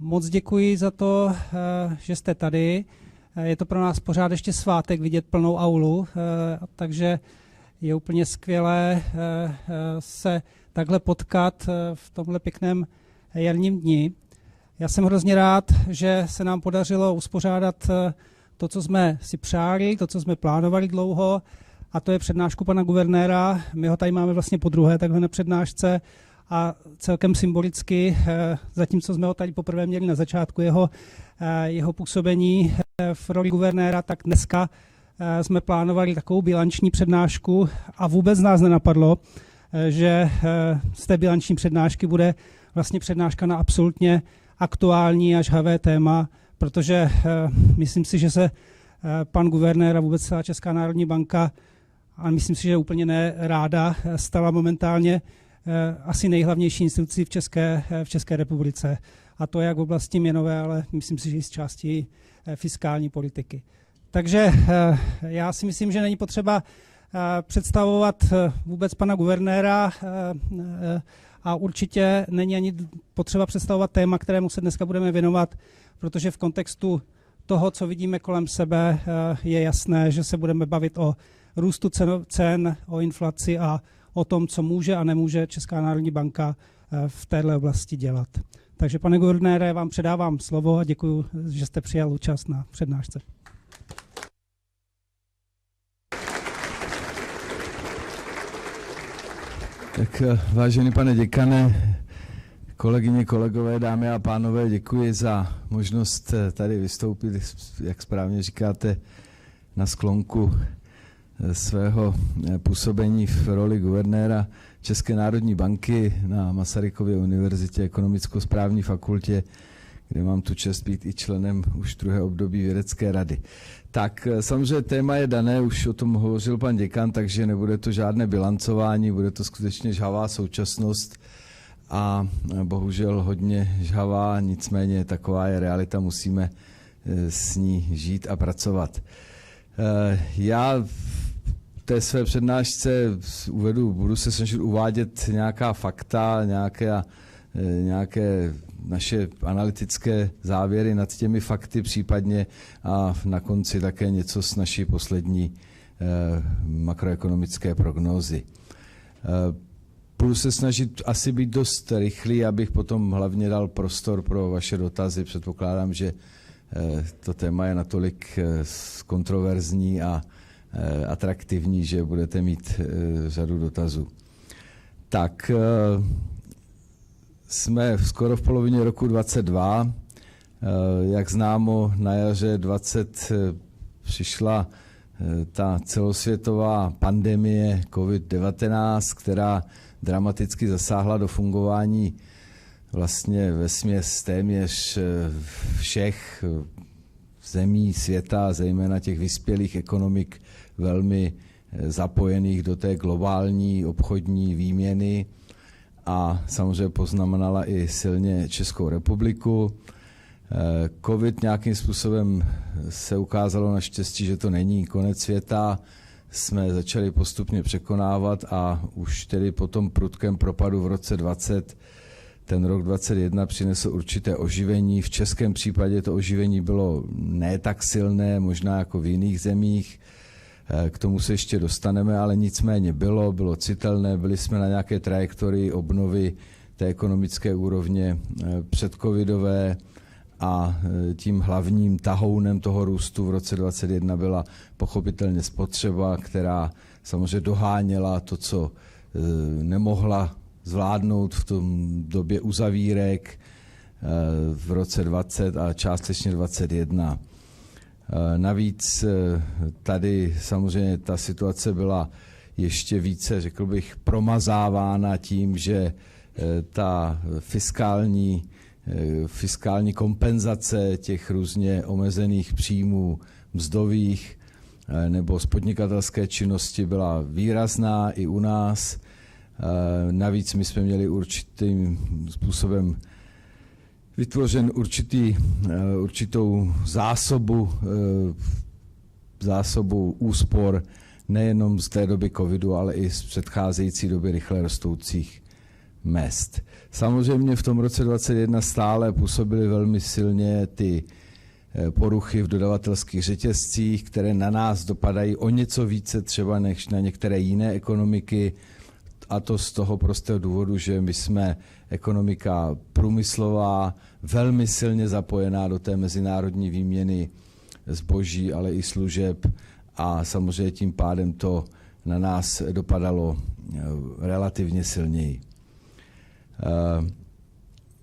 Moc děkuji za to, že jste tady. Je to pro nás pořád ještě svátek vidět plnou aulu, takže je úplně skvělé se takhle potkat v tomhle pěkném jarním dni. Já jsem hrozně rád, že se nám podařilo uspořádat to, co jsme si přáli, to, co jsme plánovali dlouho, a to je přednášku pana guvernéra. My ho tady máme vlastně podruhé takhle na přednášce a celkem symbolicky, zatímco jsme ho tady poprvé měli na začátku jeho působení v roli guvernéra, tak dneska jsme plánovali takovou bilanční přednášku a vůbec nás nenapadlo, že z té bilanční přednášky bude vlastně přednáška na absolutně aktuální a žhavé téma, protože myslím si, že se pan guvernér a vůbec celá Česká národní banka, a myslím si, že úplně neráda, stala momentálně asi nejhlavnější institucí v České republice. A to jak v oblasti měnové, ale myslím si, že i z části fiskální politiky. Takže já si myslím, že není potřeba představovat vůbec pana guvernéra a určitě není ani potřeba představovat téma, kterému se dneska budeme věnovat, protože v kontextu toho, co vidíme kolem sebe, je jasné, že se budeme bavit o růstu cen, o inflaci a o tom, co může a nemůže Česká národní banka v této oblasti dělat. Takže, pane guvernére, vám předávám slovo a děkuji, že jste přijal účast na přednášce. Tak vážený pane děkane, kolegyně, kolegové, dámy a pánové, děkuji za možnost tady vystoupit, jak správně říkáte, na sklonku svého působení v roli guvernéra České národní banky na Masarykově univerzitě, ekonomicko-správní fakultě, kde mám tu čest být i členem už druhé období vědecké rady. Tak samozřejmě téma je dané, už o tom hovořil pan děkan, takže nebude to žádné bilancování, bude to skutečně žhavá současnost a bohužel hodně žhavá, nicméně taková je realita, musíme s ní žít a pracovat. Já v té své přednášce budu se snažit uvádět nějaká fakta, nějaké naše analytické závěry nad těmi fakty případně a na konci také něco z naší poslední makroekonomické prognózy. Budu se snažit asi být dost rychlý, abych potom hlavně dal prostor pro vaše dotazy. Předpokládám, že to téma je natolik kontroverzní a atraktivní, že budete mít řadu dotazů. Tak jsme skoro v polovině roku 2022. Jak známo, na jaře 2020 přišla ta celosvětová pandemie COVID-19, která dramaticky zasáhla do fungování vlastně vesměs téměř všech zemí světa, zejména těch vyspělých ekonomik, velmi zapojených do té globální obchodní výměny a samozřejmě poznamenala i silně Českou republiku. COVID nějakým způsobem se ukázalo naštěstí, že to není konec světa. Jsme začali postupně překonávat a už tedy po tom prudkém propadu v roce 2020 ten rok 2021 přinesl určité oživení. V českém případě to oživení bylo ne tak silné, možná jako v jiných zemích. K tomu se ještě dostaneme, ale nicméně bylo citelné, byli jsme na nějaké trajektorii obnovy té ekonomické úrovně předcovidové a tím hlavním tahounem toho růstu v roce 2021 byla pochopitelně spotřeba, která samozřejmě doháněla to, co nemohla zvládnout v tom době uzavírek v roce 20 a částečně 2021. Navíc tady samozřejmě ta situace byla ještě více, řekl bych, promazávána tím, že ta fiskální kompenzace těch různě omezených příjmů mzdových nebo z podnikatelské činnosti byla výrazná i u nás. Navíc my jsme měli určitým způsobem vytvořen určitou zásobu úspor nejenom z té doby covidu, ale i z předcházející doby rychle rostoucích mezd. Samozřejmě v tom roce 2021 stále působily velmi silně ty poruchy v dodavatelských řetězcích, které na nás dopadají o něco více třeba než na některé jiné ekonomiky, a to z toho prostého důvodu, že my jsme ekonomika průmyslová, velmi silně zapojená do té mezinárodní výměny zboží, ale i služeb, a samozřejmě tím pádem to na nás dopadalo relativně silněji.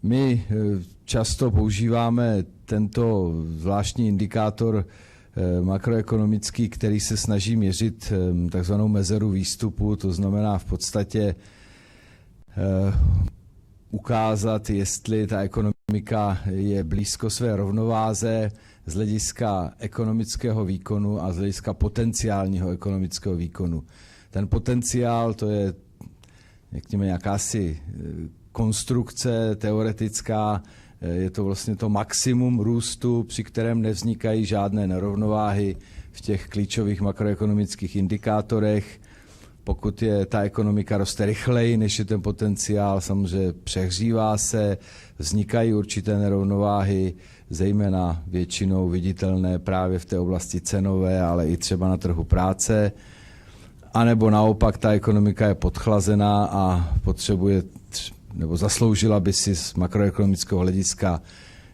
My často používáme tento zvláštní indikátor makroekonomický, který se snaží měřit takzvanou mezeru výstupu, to znamená v podstatě ukázat, jestli ta ekonomika je blízko své rovnováze z hlediska ekonomického výkonu a z hlediska potenciálního ekonomického výkonu. Ten potenciál, to je, řekněme, jakási konstrukce teoretická, je to vlastně to maximum růstu, při kterém nevznikají žádné nerovnováhy v těch klíčových makroekonomických indikátorech. Pokud je ta ekonomika roste rychleji, než je ten potenciál, samozřejmě přehřívá se, vznikají určité nerovnováhy, zejména většinou viditelné právě v té oblasti cenové, ale i třeba na trhu práce. A nebo naopak ta ekonomika je podchlazená a potřebuje nebo zasloužila by si z makroekonomického hlediska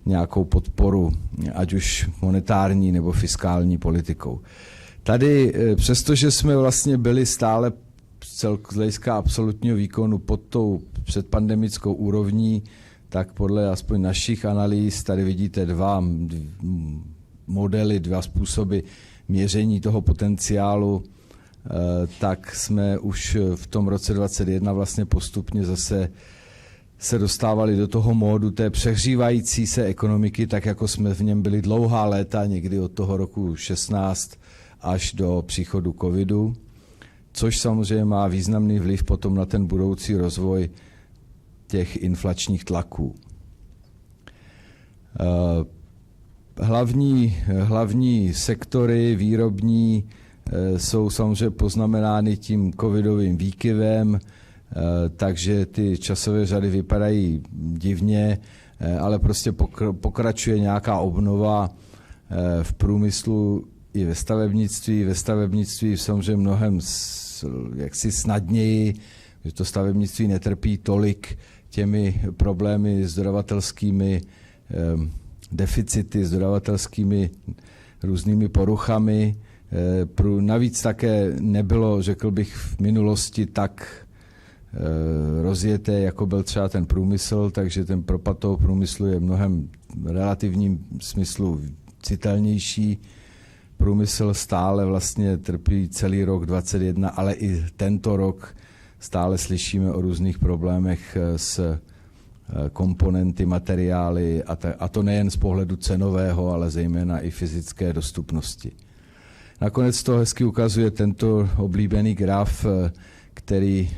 nějakou podporu, ať už monetární nebo fiskální politikou. Tady, přestože jsme vlastně byli stále z hlediska absolutního výkonu pod tou předpandemickou úrovní, tak podle aspoň našich analýz tady vidíte dva modely, dva způsoby měření toho potenciálu, tak jsme už v tom roce 2021 vlastně postupně zase se dostávali do toho módu té přehřívající se ekonomiky, tak jako jsme v něm byli dlouhá léta, někdy od toho roku 16 až do příchodu covidu, což samozřejmě má významný vliv potom na ten budoucí rozvoj těch inflačních tlaků. Hlavní sektory výrobní jsou samozřejmě poznamenány tím covidovým výkyvem, takže ty časové řady vypadají divně, ale prostě pokračuje nějaká obnova v průmyslu i ve stavebnictví. Ve stavebnictví samozřejmě mnohem jaksi snadněji, že to stavebnictví netrpí tolik těmi problémy s dodavatelskými deficity, s dodavatelskými různými poruchami. Navíc také nebylo, řekl bych, v minulosti tak rozjeté, jako byl třeba ten průmysl, takže ten propad toho průmyslu je mnohem v relativním smyslu citelnější. Průmysl stále vlastně trpí celý rok 2021, ale i tento rok stále slyšíme o různých problémech s komponenty, materiály, a to nejen z pohledu cenového, ale zejména i fyzické dostupnosti. Nakonec to hezky ukazuje tento oblíbený graf, který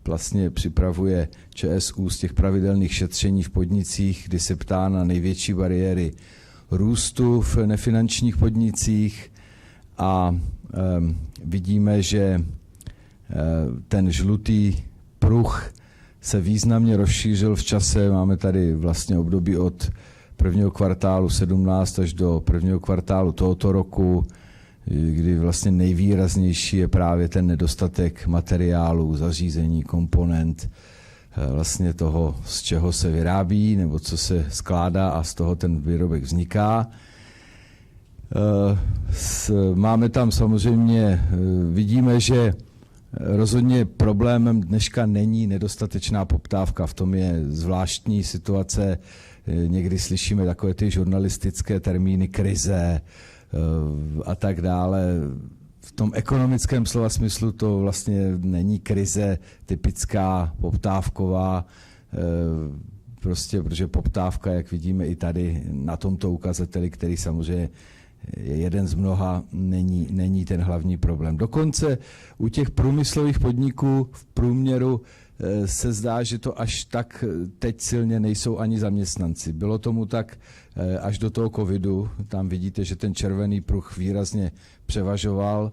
vlastně připravuje ČSÚ z těch pravidelných šetření v podnicích, kdy se ptá na největší bariéry růstu v nefinančních podnicích, a vidíme, že ten žlutý pruh se významně rozšířil v čase. Máme tady vlastně období od prvního kvartálu 17 až do prvního kvartálu tohoto roku, kdy vlastně nejvýraznější je právě ten nedostatek materiálů, zařízení, komponent, vlastně toho, z čeho se vyrábí nebo co se skládá a z toho ten výrobek vzniká. Máme tam samozřejmě, vidíme, že rozhodně problémem dneška není nedostatečná poptávka, v tom je zvláštní situace, někdy slyšíme takové ty žurnalistické termíny krize a tak dále. V tom ekonomickém slova smyslu to vlastně není krize typická poptávková, prostě protože poptávka, jak vidíme i tady na tomto ukazateli, který samozřejmě je jeden z mnoha, není ten hlavní problém. Dokonce u těch průmyslových podniků v průměru se zdá, že to až tak teď silně nejsou ani zaměstnanci. Bylo tomu tak až do toho covidu. Tam vidíte, že ten červený pruh výrazně převažoval,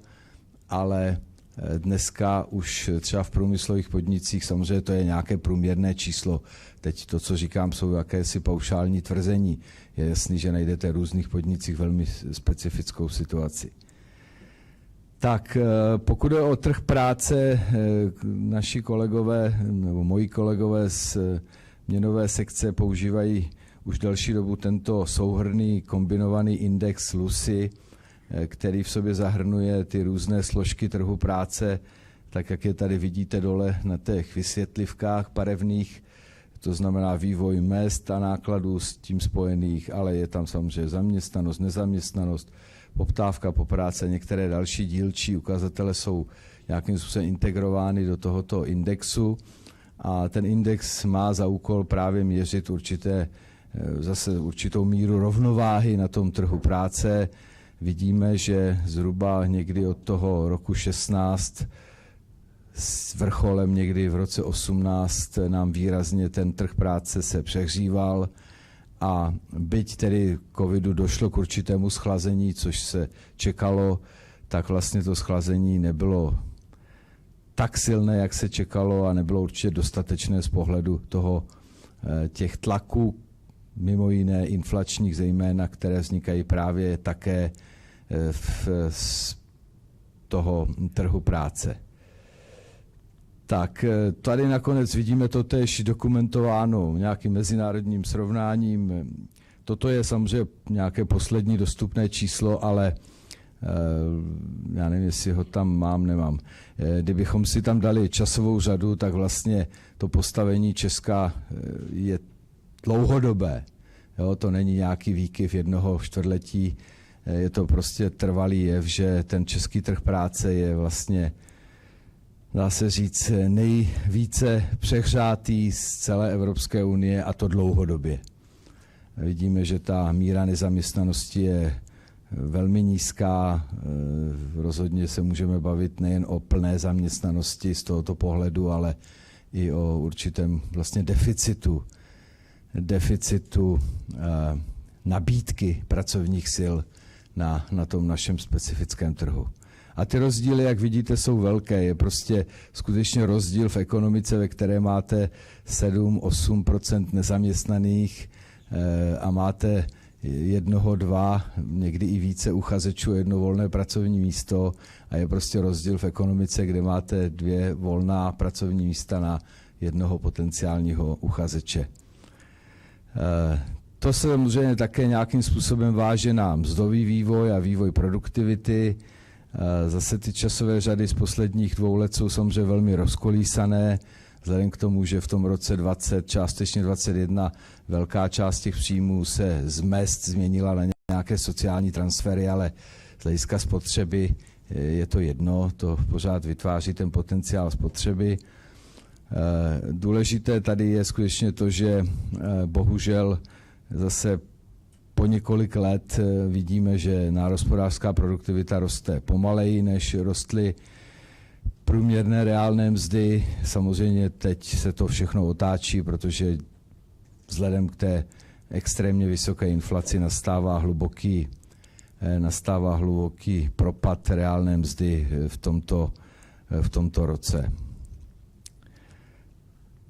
ale Dneska už třeba v průmyslových podnicích, samozřejmě to je nějaké průměrné číslo. Teď to, co říkám, jsou jakési paušální tvrzení. Je jasný, že najdete v různých podnicích velmi specifickou situaci. Tak pokud je o trh práce, naši kolegové, nebo moji kolegové z měnové sekce používají už delší dobu tento souhrnný kombinovaný index LUSI, který v sobě zahrnuje ty různé složky trhu práce, tak jak je tady vidíte dole na těch vysvětlivkách barevných, to znamená vývoj mezd a nákladů s tím spojených, ale je tam samozřejmě zaměstnanost, nezaměstnanost, poptávka po práci, některé další dílčí ukazatele jsou nějakým způsobem integrovány do tohoto indexu a ten index má za úkol právě měřit určitou míru rovnováhy na tom trhu práce. Vidíme, že zhruba někdy od toho roku 16 s vrcholem někdy v roce 18 nám výrazně ten trh práce se přehříval a byť tedy covidu došlo k určitému schlazení, což se čekalo, tak vlastně to schlazení nebylo tak silné, jak se čekalo a nebylo určitě dostatečné z pohledu těch tlaků, mimo jiné inflačních zejména, které vznikají právě také z toho trhu práce. Tak tady nakonec vidíme to též dokumentováno nějakým mezinárodním srovnáním. Toto je samozřejmě nějaké poslední dostupné číslo, ale já nevím, jestli ho tam mám, nemám. Kdybychom si tam dali časovou řadu, tak vlastně to postavení Česka je dlouhodobé. Jo, to není nějaký výkyv jednoho čtvrtletí, je to prostě trvalý jev, že ten český trh práce je vlastně, dá se říct, nejvíce přehřátý z celé Evropské unie a to dlouhodobě. Vidíme, že ta míra nezaměstnanosti je velmi nízká, rozhodně se můžeme bavit nejen o plné zaměstnanosti z tohoto pohledu, ale i o určitém vlastně deficitu nabídky pracovních sil na tom našem specifickém trhu. A ty rozdíly, jak vidíte, jsou velké. Je prostě skutečně rozdíl v ekonomice, ve které máte 7-8% nezaměstnaných a máte 1, 2, někdy i více uchazečů, jedno volné pracovní místo a je prostě rozdíl v ekonomice, kde máte 2 volná pracovní místa na jednoho potenciálního uchazeče. To se samozřejmě také nějakým způsobem váže na mzdový vývoj a vývoj produktivity. Zase ty časové řady z posledních 2 let jsou samozřejmě velmi rozkolísané, vzhledem k tomu, že v tom roce 20, částečně 21, velká část těch příjmů se z mezd změnila na nějaké sociální transfery, ale z hlediska spotřeby je to jedno, to pořád vytváří ten potenciál spotřeby. Důležité tady je skutečně to, že bohužel zase po několik let vidíme, že národohospodářská produktivita roste pomaleji, než rostly průměrné reálné mzdy. Samozřejmě teď se to všechno otáčí, protože vzhledem k té extrémně vysoké inflaci nastává hluboký propad reálné mzdy v tomto roce.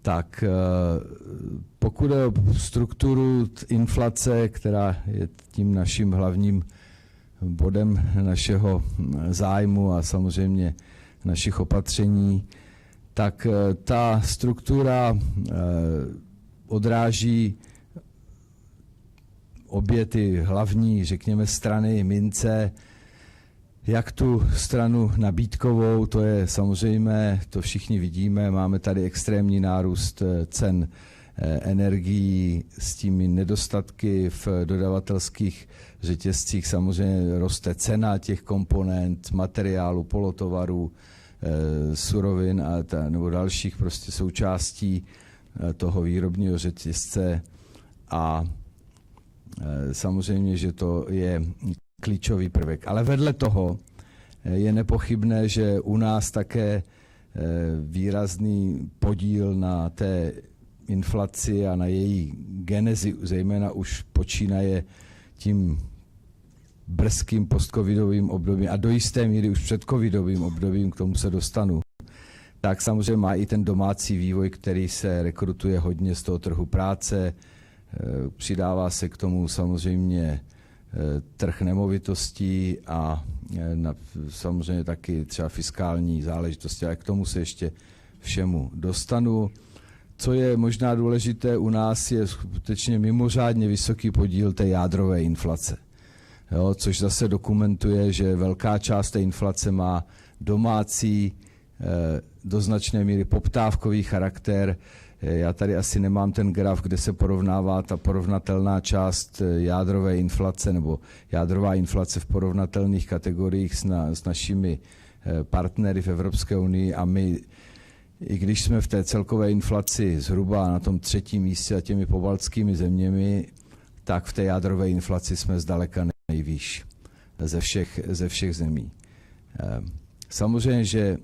Tak pokud je o strukturu inflace, která je tím naším hlavním bodem našeho zájmu a samozřejmě našich opatření, tak ta struktura odráží obě ty hlavní, řekněme, strany mince, jak tu stranu nabídkovou, to je samozřejmé, to všichni vidíme, máme tady extrémní nárůst cen energií s těmi nedostatky v dodavatelských řetězcích, samozřejmě roste cena těch komponent, materiálu, polotovarů, surovin nebo dalších prostě součástí toho výrobního řetězce a samozřejmě, že to je klíčový prvek. Ale vedle toho je nepochybné, že u nás také výrazný podíl na té inflaci a na její genezi, zejména už počínaje tím brzkým postcovidovým obdobím a do jisté míry už předcovidovým obdobím, k tomu se dostanu, tak samozřejmě má i ten domácí vývoj, který se rekrutuje hodně z toho trhu práce. Přidává se k tomu samozřejmě trh nemovitostí a samozřejmě taky třeba fiskální záležitosti, ale k tomu se ještě všemu dostanu. Co je možná důležité u nás, je skutečně mimořádně vysoký podíl té jádrové inflace. Jo, což zase dokumentuje, že velká část té inflace má domácí, do značné míry poptávkový charakter. Já tady asi nemám ten graf, kde se porovnává ta porovnatelná část jádrové inflace nebo jádrová inflace v porovnatelných kategoriích s našimi partnery v Evropské unii a my, i když jsme v té celkové inflaci zhruba na tom 3. místě a těmi pobaltskými zeměmi, tak v té jádrové inflaci jsme zdaleka nejvýš ze všech zemí. Samozřejmě, že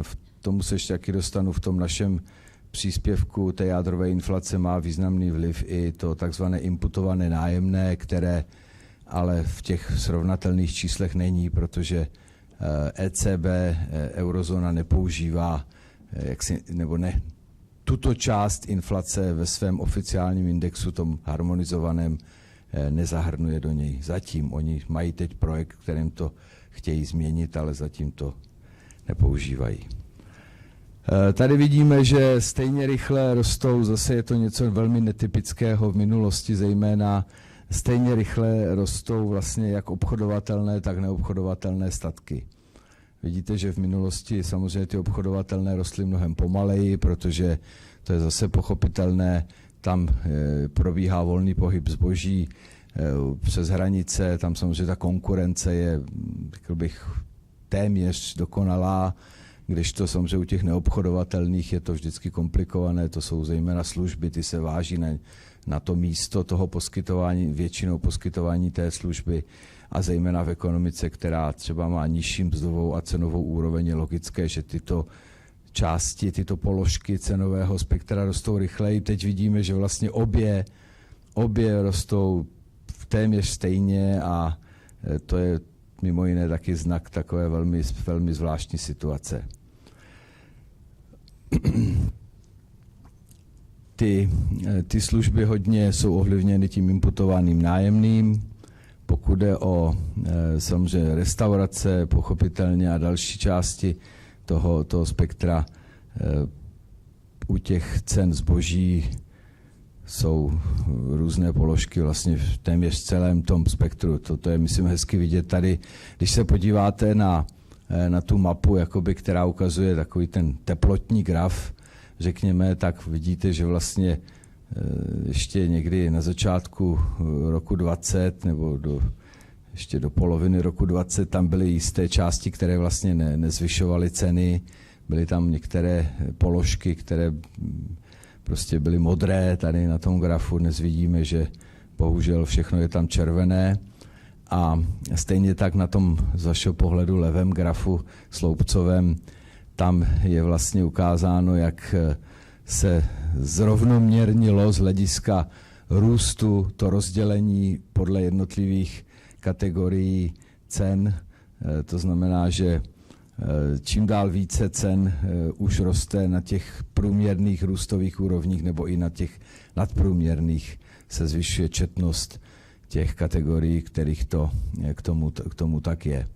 v tomu se ještě taky dostanu, v tom našem příspěvku té jádrové inflace má významný vliv i to takzvané imputované nájemné, které ale v těch srovnatelných číslech není, protože ECB, eurozóna nepoužívá tuto část inflace ve svém oficiálním indexu, tom harmonizovaném, nezahrnuje do něj. Zatím oni mají teď projekt, kterým to chtějí změnit, ale zatím to nepoužívají. Tady vidíme, že stejně rychle rostou, zase je to něco velmi netypického v minulosti, zejména stejně rychle rostou vlastně jak obchodovatelné, tak neobchodovatelné statky. Vidíte, že v minulosti samozřejmě ty obchodovatelné rostly mnohem pomaleji, protože to je zase pochopitelné, tam probíhá volný pohyb zboží přes hranice, tam samozřejmě ta konkurence je, řekl bych, téměř dokonalá, kdežto samozřejmě u těch neobchodovatelných je to vždycky komplikované, to jsou zejména služby, ty se váží na to místo toho poskytování, většinou poskytování té služby a zejména v ekonomice, která třeba má nižší mzdovou a cenovou úroveň, je logické, že tyto části, tyto položky cenového spektra rostou rychleji. Teď vidíme, že vlastně obě rostou téměř stejně a to je mimo jiné taky znak takové velmi, velmi zvláštní situace. Ty služby hodně jsou ovlivněny tím imputovaným nájemným. Pokud jde o samozřejmě restaurace, pochopitelně a další části toho spektra, u těch cen zboží jsou různé položky vlastně v téměř celém tom spektru. To je, myslím, hezky vidět tady. Když se podíváte na tu mapu, jakoby, která ukazuje takový ten teplotní graf, řekněme, tak vidíte, že vlastně ještě někdy na začátku roku 20 nebo ještě do poloviny roku 20 tam byly jisté části, které vlastně nezvyšovaly ceny. Byly tam některé položky, které prostě byly modré, tady na tom grafu dnes vidíme, že bohužel všechno je tam červené a stejně tak na tom z vašeho pohledu levém grafu sloupcovém, tam je vlastně ukázáno, jak se zrovnoměrnilo z hlediska růstu to rozdělení podle jednotlivých kategorií cen. To znamená, že čím dál více cen už roste na těch průměrných růstových úrovních nebo i na těch nadprůměrných se zvyšuje četnost těch kategorií, kterých to k tomu tak je.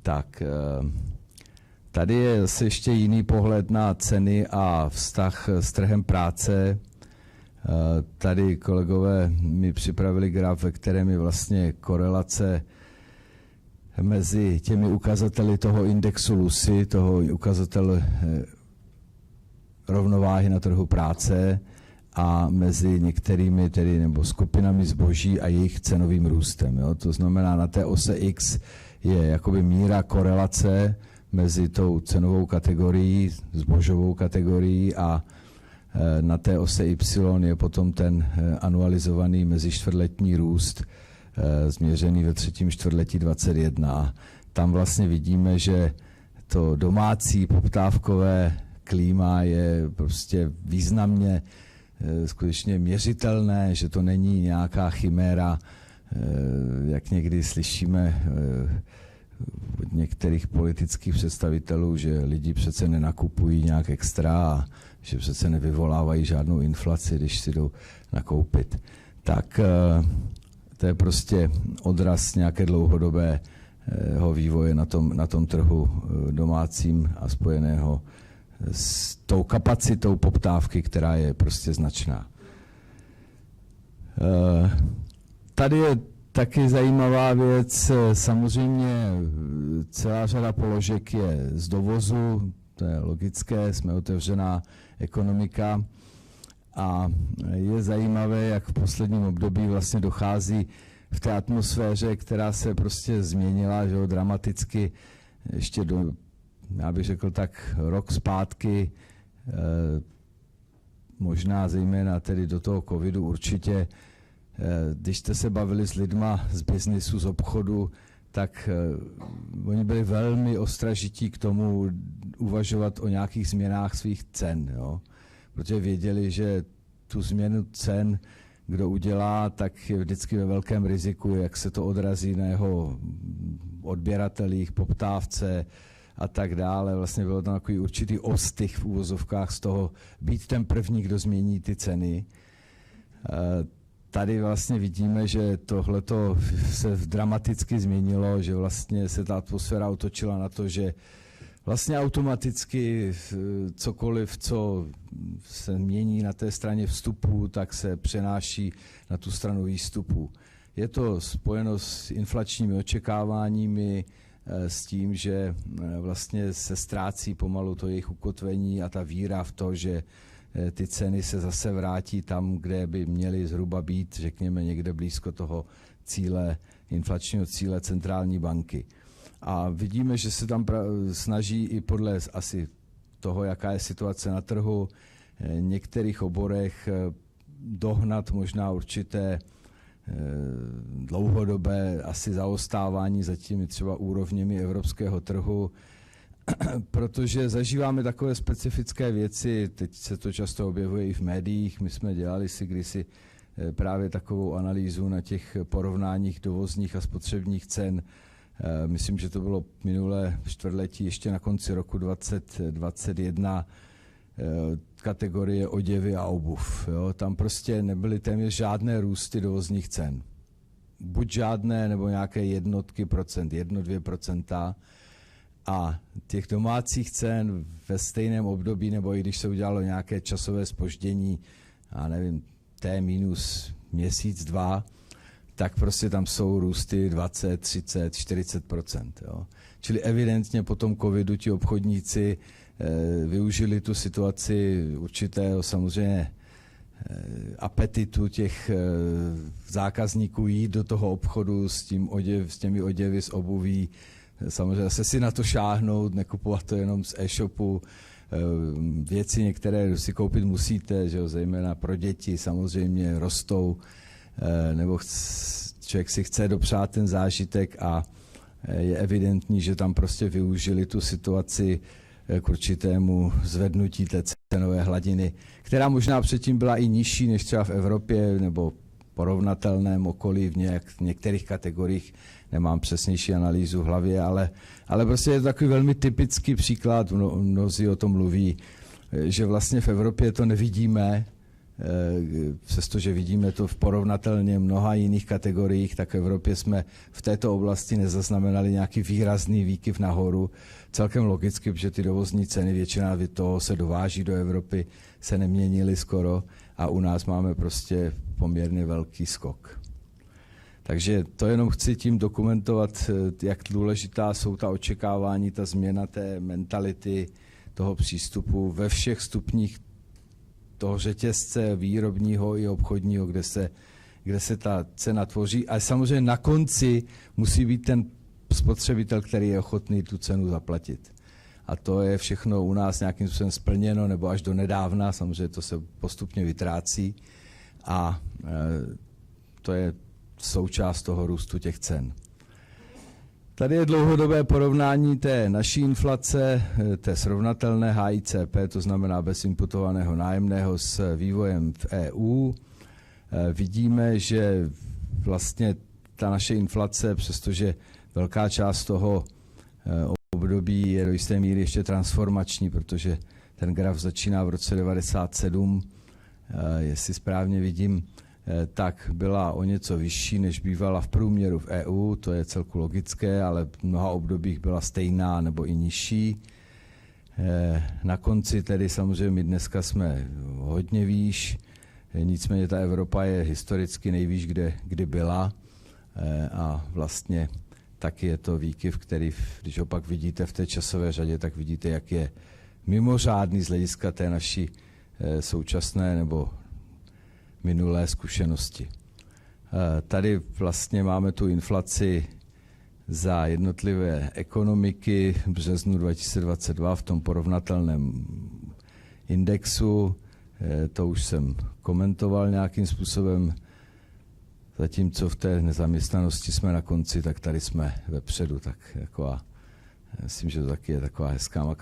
Tak, tady je zase ještě jiný pohled na ceny a vztah s trhem práce. Tady kolegové mi připravili graf, ve kterém je vlastně korelace mezi těmi ukazateli toho indexu LUSI, toho ukazatele rovnováhy na trhu práce a mezi některými nebo skupinami zboží a jejich cenovým růstem. Jo? To znamená, na té ose X je jakoby míra korelace mezi tou cenovou kategorií, zbožovou kategorií a na té ose Y je potom ten anualizovaný mezičtvrtletní růst změřený ve 3. čtvrtletí 2021. Tam vlastně vidíme, že to domácí poptávkové klíma je prostě významně skutečně měřitelné, že to není nějaká chiméra, jak někdy slyšíme od některých politických představitelů, že lidi přece nenakupují nějak extra a že přece nevyvolávají žádnou inflaci, když si jdou nakoupit. Tak to je prostě odraz nějaké dlouhodobého vývoje na tom trhu domácím a spojeného s tou kapacitou poptávky, která je prostě značná. Tady je taky zajímavá věc, samozřejmě celá řada položek je z dovozu, to je logické, jsme otevřená ekonomika a je zajímavé, jak v posledním období vlastně dochází v té atmosféře, která se prostě změnila, že jo, dramaticky, ještě já bych řekl tak rok zpátky, možná zejména tedy do toho covidu určitě, když jste se bavili s lidma z biznisu, z obchodu, tak oni byli velmi ostražití k tomu uvažovat o nějakých změnách svých cen, jo? Protože věděli, že tu změnu cen, kdo udělá, tak je vždycky ve velkém riziku, jak se to odrazí na jeho odběratelích, poptávce a tak dále. Vlastně bylo tam takový určitý ostych v uvozovkách z toho být ten první, kdo změní ty ceny. Tady vlastně vidíme, že tohleto se dramaticky změnilo, že vlastně se ta atmosféra otočila na to, že vlastně automaticky cokoliv, co se mění na té straně vstupu, tak se přenáší na tu stranu výstupu. Je to spojeno s inflačními očekáváními, s tím, že vlastně se ztrácí pomalu to jejich ukotvení a ta víra v to, že ty ceny se zase vrátí tam, kde by měly zhruba být, řekněme někde blízko toho cíle, inflačního cíle centrální banky. A vidíme, že se tam snaží i podle asi toho, jaká je situace na trhu, v některých oborech dohnat možná určité dlouhodobé asi zaostávání za těmi třeba úrovněmi evropského trhu, protože zažíváme takové specifické věci, teď se to často objevuje i v médiích, my jsme dělali si kdysi právě takovou analýzu na těch porovnáních dovozních a spotřebních cen. Myslím, že to bylo minulé čtvrtletí, ještě na konci roku 2021, kategorie oděvy a obuv. Jo. Tam prostě nebyly téměř žádné růsty dovozních cen. Buď žádné, nebo nějaké jednotky procent, 1-2%. A těch domácích cen ve stejném období, nebo i když se udělalo nějaké časové zpoždění, já nevím, minus měsíc, 2, tak prostě tam jsou růsty 20, 30, 40%. Jo. Čili evidentně po tom covidu ti obchodníci využili tu situaci určitého samozřejmě apetitu těch zákazníků jít do toho obchodu s těmi oděvy, s obuví, samozřejmě zase si na to šáhnout, nekupovat to jenom z e-shopu, věci některé si koupit musíte, že jo, zejména pro děti samozřejmě rostou, nebo člověk si chce dopřát ten zážitek a je evidentní, že tam prostě využili tu situaci k určitému zvednutí té cenové hladiny, která možná předtím byla i nižší než třeba v Evropě nebo porovnatelném okolí v některých kategoriích, nemám přesnější analýzu v hlavě, ale prostě je to takový velmi typický příklad, mnozí o tom mluví, že vlastně v Evropě to nevidíme, přestože vidíme to v porovnatelně mnoha jiných kategoriích, tak v Evropě jsme v této oblasti nezaznamenali nějaký výrazný výkyv nahoru. Celkem logicky, protože ty dovozní ceny, většina toho se dováží do Evropy, se neměnily skoro a u nás máme prostě poměrně velký skok. Takže to jenom chci tím dokumentovat, jak důležitá jsou ta očekávání, ta změna té mentality, toho přístupu ve všech stupních toho řetězce výrobního i obchodního, kde se ta cena tvoří. A samozřejmě na konci musí být ten spotřebitel, který je ochotný tu cenu zaplatit. A to je všechno u nás nějakým způsobem splněno, nebo až do nedávna, samozřejmě to se postupně vytrácí. A to je součást toho růstu těch cen. Tady je dlouhodobé porovnání té naší inflace, té srovnatelné HICP, to znamená bez imputovaného nájemného, s vývojem v EU. Vidíme, že vlastně ta naše inflace, přestože velká část toho období je do jisté míry ještě transformační, protože ten graf začíná v roce 1997, jestli správně vidím, tak byla o něco vyšší, než bývala v průměru v EU, to je celku logické, ale v mnoha obdobích byla stejná nebo i nižší. Na konci tedy samozřejmě my dneska jsme hodně výš, nicméně ta Evropa je historicky nejvýš, kdy byla a vlastně taky je to výkyv, který, když ho pak vidíte v té časové řadě, tak vidíte, jak je mimořádný z hlediska té naší současné nebo minulé zkušenosti. Tady vlastně máme tu inflaci za jednotlivé ekonomiky v březnu 2022 v tom porovnatelném indexu. To už jsem komentoval nějakým způsobem. Zatímco v té nezaměstnanosti jsme na konci, tak tady jsme vepředu. Tak jako myslím, že to taky je taková hezká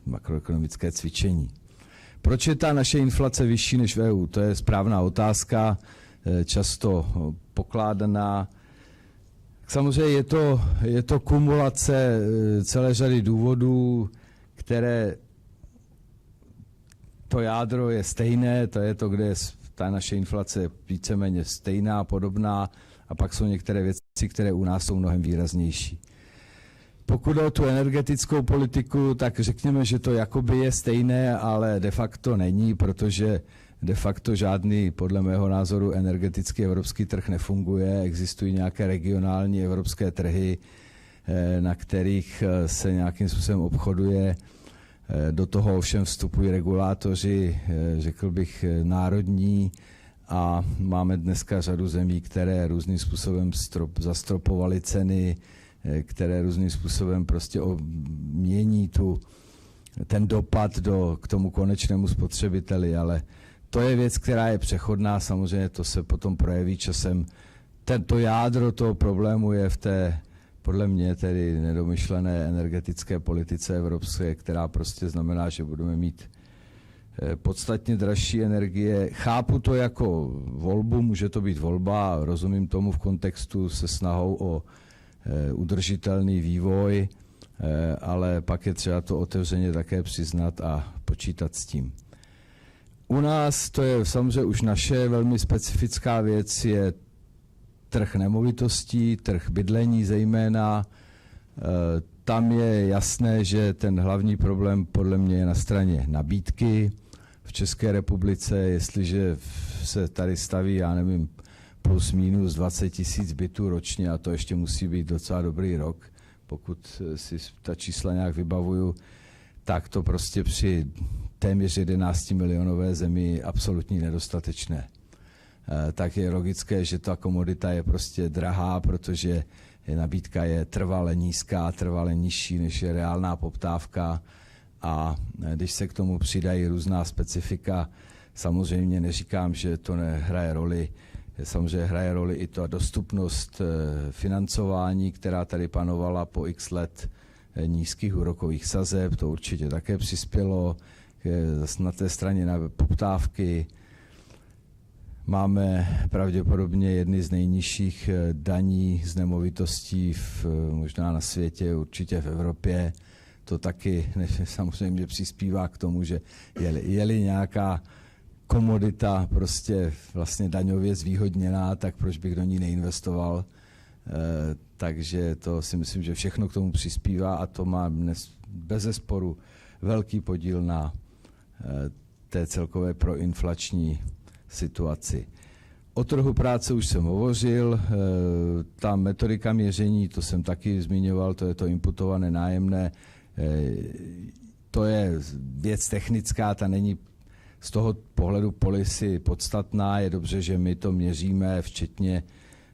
makroekonomické cvičení. Proč je ta naše inflace vyšší než v EU? To je správná otázka, často pokládaná. Samozřejmě je to kumulace celé řady důvodů, které to jádro je stejné, to je to, kde je ta naše inflace víceméně stejná, podobná, a pak jsou některé věci, které u nás jsou mnohem výraznější. Pokud jde o tu energetickou politiku, tak řekněme, že to jakoby je stejné, ale de facto není, protože de facto žádný, podle mého názoru, energetický evropský trh nefunguje. Existují nějaké regionální evropské trhy, na kterých se nějakým způsobem obchoduje. Do toho ovšem vstupují regulátoři, řekl bych, národní, a máme dneska řadu zemí, které různým způsobem zastropovaly ceny, které různým způsobem prostě mění ten dopad k tomu konečnému spotřebiteli, ale to je věc, která je přechodná, samozřejmě to se potom projeví časem. To jádro toho problému je v té, podle mě, tedy nedomyšlené energetické politice evropské, která prostě znamená, že budeme mít podstatně dražší energie. Chápu to jako volbu, může to být volba, rozumím tomu v kontextu se snahou o udržitelný vývoj, ale pak je třeba to otevřeně také přiznat a počítat s tím. U nás, to je samozřejmě už naše velmi specifická věc, je trh nemovitostí, trh bydlení zejména. Tam je jasné, že ten hlavní problém podle mě je na straně nabídky. V České republice, jestliže se tady staví, já nevím, plus minus 20 000 bytů ročně, a to ještě musí být docela dobrý rok, pokud si ta čísla nějak vybavuju, tak to prostě při téměř 11 milionové zemi je absolutně nedostatečné. Tak je logické, že ta komodita je prostě drahá, protože nabídka je trvale nízká, trvale nižší, než je reálná poptávka, a když se k tomu přidají různá specifika, samozřejmě neříkám, že to nehraje roli, samozřejmě hraje roli i ta dostupnost financování, která tady panovala po x let nízkých úrokových sazeb, to určitě také přispělo na té straně na poptávky. Máme pravděpodobně jedny z nejnižších daní z nemovitostí možná na světě, určitě v Evropě. To taky samozřejmě přispívá k tomu, že je-li nějaká komodita prostě vlastně daňově zvýhodněná, tak proč bych do ní neinvestoval. Takže to si myslím, že všechno k tomu přispívá, a to má bezesporu velký podíl na té celkové proinflační situaci. O trhu práce už jsem hovořil, ta metodika měření, to jsem taky zmiňoval, to je to imputované nájemné, to je věc technická, ta není z toho pohledu policy podstatná, je dobře, že my to měříme, včetně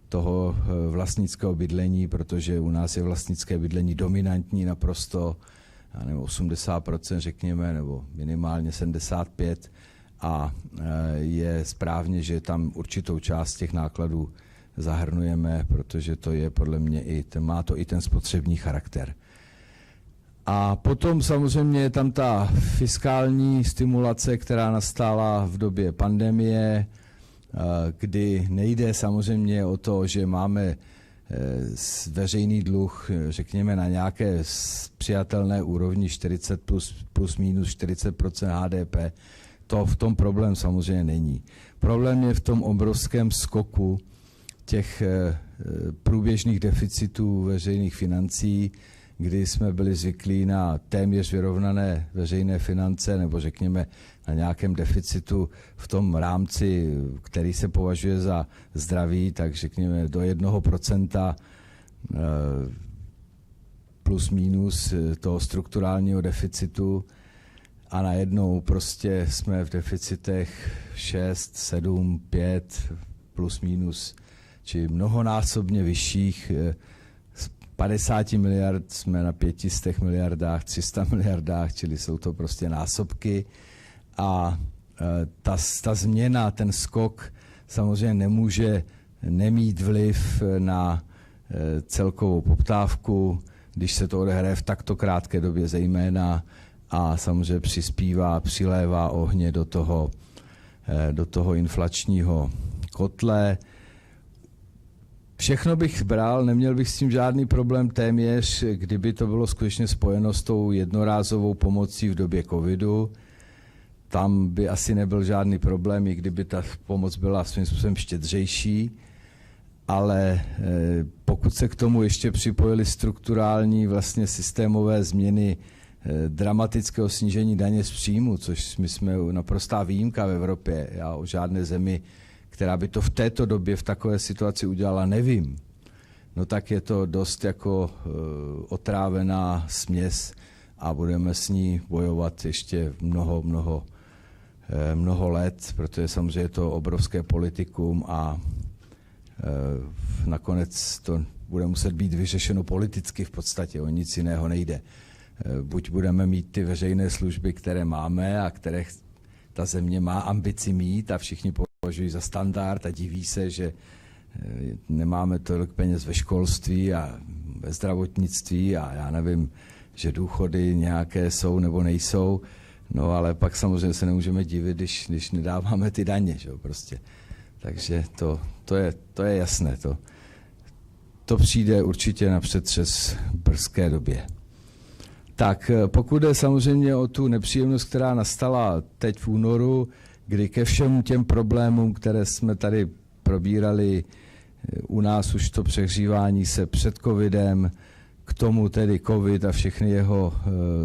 toho vlastnického bydlení, protože u nás je vlastnické bydlení dominantní naprosto, nebo 80%, řekněme, nebo minimálně 75%, a je správně, že tam určitou část těch nákladů zahrnujeme, protože to je podle mě má to i ten spotřební charakter. A potom samozřejmě je tam ta fiskální stimulace, která nastala v době pandemie, kdy nejde samozřejmě o to, že máme veřejný dluh, řekněme, na nějaké přijatelné úrovni 40 plus minus 40% HDP. To v tom problém samozřejmě není. Problém je v tom obrovském skoku těch průběžných deficitů veřejných financí, kdy jsme byli zvyklí na téměř vyrovnané veřejné finance, nebo řekněme na nějakém deficitu v tom rámci, který se považuje za zdravý, tak řekněme do 1% plus minus toho strukturálního deficitu, a najednou prostě jsme v deficitech 6, 7, 5 plus minus, či mnohonásobně vyšších. Z 50 miliard jsme na 500 miliardách, 300 miliardách, čili jsou to prostě násobky. A ta změna, ten skok samozřejmě nemůže nemít vliv na celkovou poptávku, když se to odehraje v takto krátké době zejména, a samozřejmě přilévá ohně do toho inflačního kotle. Všechno bych bral, neměl bych s tím žádný problém téměř, kdyby to bylo skutečně spojeno s tou jednorázovou pomocí v době covidu. Tam by asi nebyl žádný problém, i kdyby ta pomoc byla svým způsobem štědřejší, ale pokud se k tomu ještě připojily strukturální vlastně systémové změny dramatického snížení daně z příjmu, což my jsme naprostá výjimka v Evropě. Já o žádné zemi, která by to v této době v takové situaci udělala, nevím. No tak je to dost jako otrávená směs a budeme s ní bojovat ještě mnoho let, protože samozřejmě je to obrovské politikum a nakonec to bude muset být vyřešeno politicky v podstatě, o nic jiného nejde. Buď budeme mít ty veřejné služby, které máme a které ta země má ambici mít a všichni považují za standard a diví se, že nemáme tolik peněz ve školství a ve zdravotnictví a já nevím, že důchody nějaké jsou nebo nejsou. No ale pak samozřejmě se nemůžeme divit, když nedáváme ty daně, že jo, prostě. Takže to je jasné. To přijde určitě na přetřes brzké době. Tak pokud jde samozřejmě o tu nepříjemnost, která nastala teď v únoru, kdy ke všem těm problémům, které jsme tady probírali, u nás už to přehřívání se před covidem, k tomu tedy covid a všechny jeho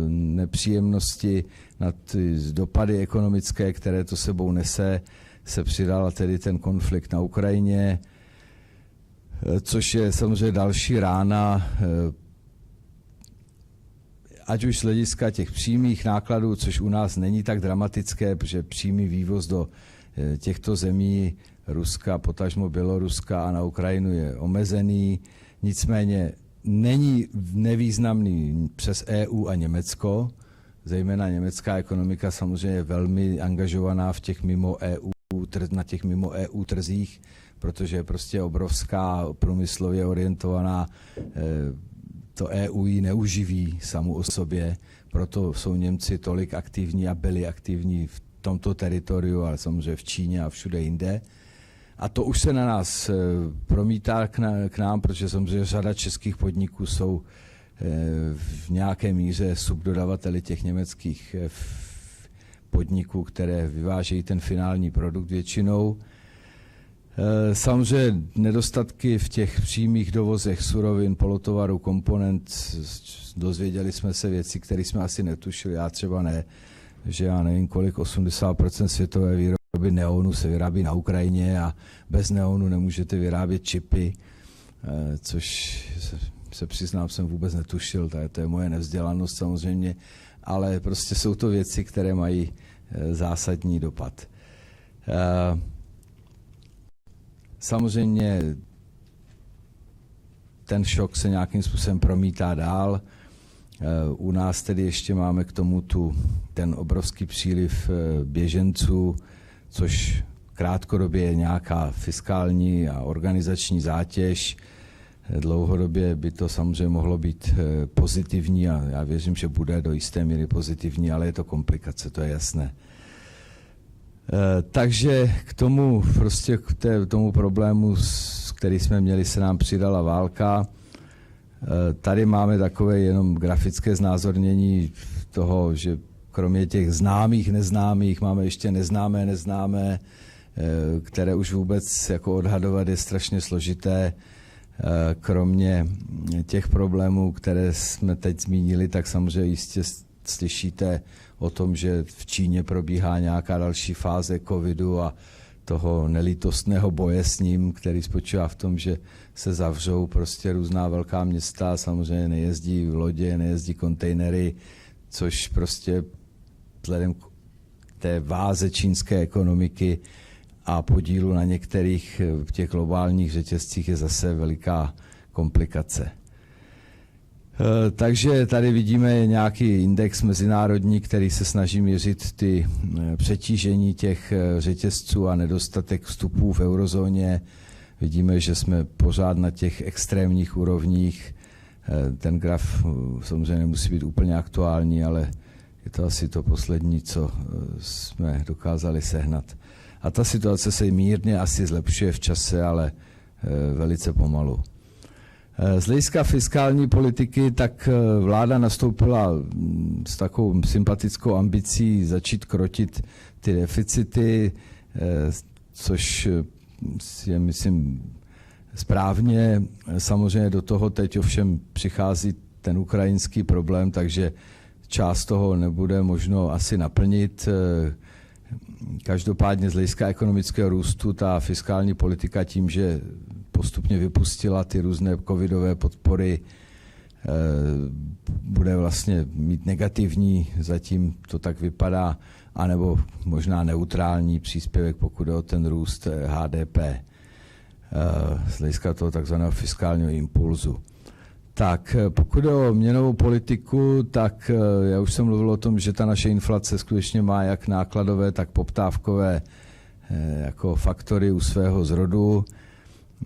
nepříjemnosti na ty dopady ekonomické, které to sebou nese, se přidala tedy ten konflikt na Ukrajině, což je samozřejmě další rána, ať už z hlediska těch přímých nákladů, což u nás není tak dramatické, protože přímý vývoz do těchto zemí, Ruska, potažmo Běloruska a na Ukrajinu je omezený, nicméně není nevýznamný přes EU a Německo, zejména německá ekonomika samozřejmě je velmi angažovaná v těch na těch mimo EU trzích, protože je prostě obrovská, průmyslově orientovaná, to EU ji neuživí samu o sobě, proto jsou Němci tolik aktivní a byli aktivní v tomto teritoriu, ale samozřejmě v Číně a všude jinde. A to už se na nás promítá k nám, protože samozřejmě řada českých podniků jsou v nějaké míře subdodavateli těch německých podniků, které vyvážejí ten finální produkt většinou. Samozřejmě nedostatky v těch přímých dovozech surovin, polotovaru, komponent, dozvěděli jsme se věci, které jsme asi netušili, já třeba ne, že já nevím kolik, 80% světové výroby neonu se vyrábí na Ukrajině a bez neonu nemůžete vyrábět čipy, což se přiznám, jsem vůbec netušil, to je moje nevzdělanost samozřejmě, ale prostě jsou to věci, které mají zásadní dopad. Samozřejmě ten šok se nějakým způsobem promítá dál. U nás tedy ještě máme k tomu ten obrovský příliv běženců, což krátkodobě nějaká fiskální a organizační zátěž. Dlouhodobě by to samozřejmě mohlo být pozitivní a já věřím, že bude do jisté míry pozitivní, ale je to komplikace, to je jasné. Takže k tomu problému, který jsme měli, se nám přidala válka. Tady máme takové jenom grafické znázornění toho, že kromě těch známých, neznámých, máme ještě neznámé, které už vůbec jako odhadovat je strašně složité. Kromě těch problémů, které jsme teď zmínili, tak samozřejmě jistě slyšíte o tom, že v Číně probíhá nějaká další fáze covidu a toho nelítostného boje s ním, který spočívá v tom, že se zavřou prostě různá velká města, samozřejmě nejezdí lodě, nejezdí kontejnery, což prostě vzhledem k té váze čínské ekonomiky a podílu na některých těch globálních řetězcích je zase veliká komplikace. Takže tady vidíme nějaký index mezinárodní, který se snaží měřit ty přetížení těch řetězců a nedostatek vstupů v eurozóně. Vidíme, že jsme pořád na těch extrémních úrovních. Ten graf samozřejmě nemusí být úplně aktuální, ale je to asi to poslední, co jsme dokázali sehnat. A ta situace se mírně asi zlepšuje v čase, ale velice pomalu. Z hlediska fiskální politiky tak vláda nastoupila s takovou sympatickou ambicí začít krotit ty deficity, což je, myslím, správně. Samozřejmě do toho teď ovšem přichází ten ukrajinský problém, takže část toho nebude možno asi naplnit. Každopádně z hlediska ekonomického růstu ta fiskální politika tím, že postupně vypustila ty různé covidové podpory, bude vlastně mít negativní, zatím to tak vypadá, anebo možná neutrální příspěvek, pokud je o ten růst HDP z hlediska toho takzvaného fiskálního impulzu. Tak pokud je o měnovou politiku, tak já už jsem mluvil o tom, že ta naše inflace skutečně má jak nákladové, tak poptávkové jako faktory u svého zrodu.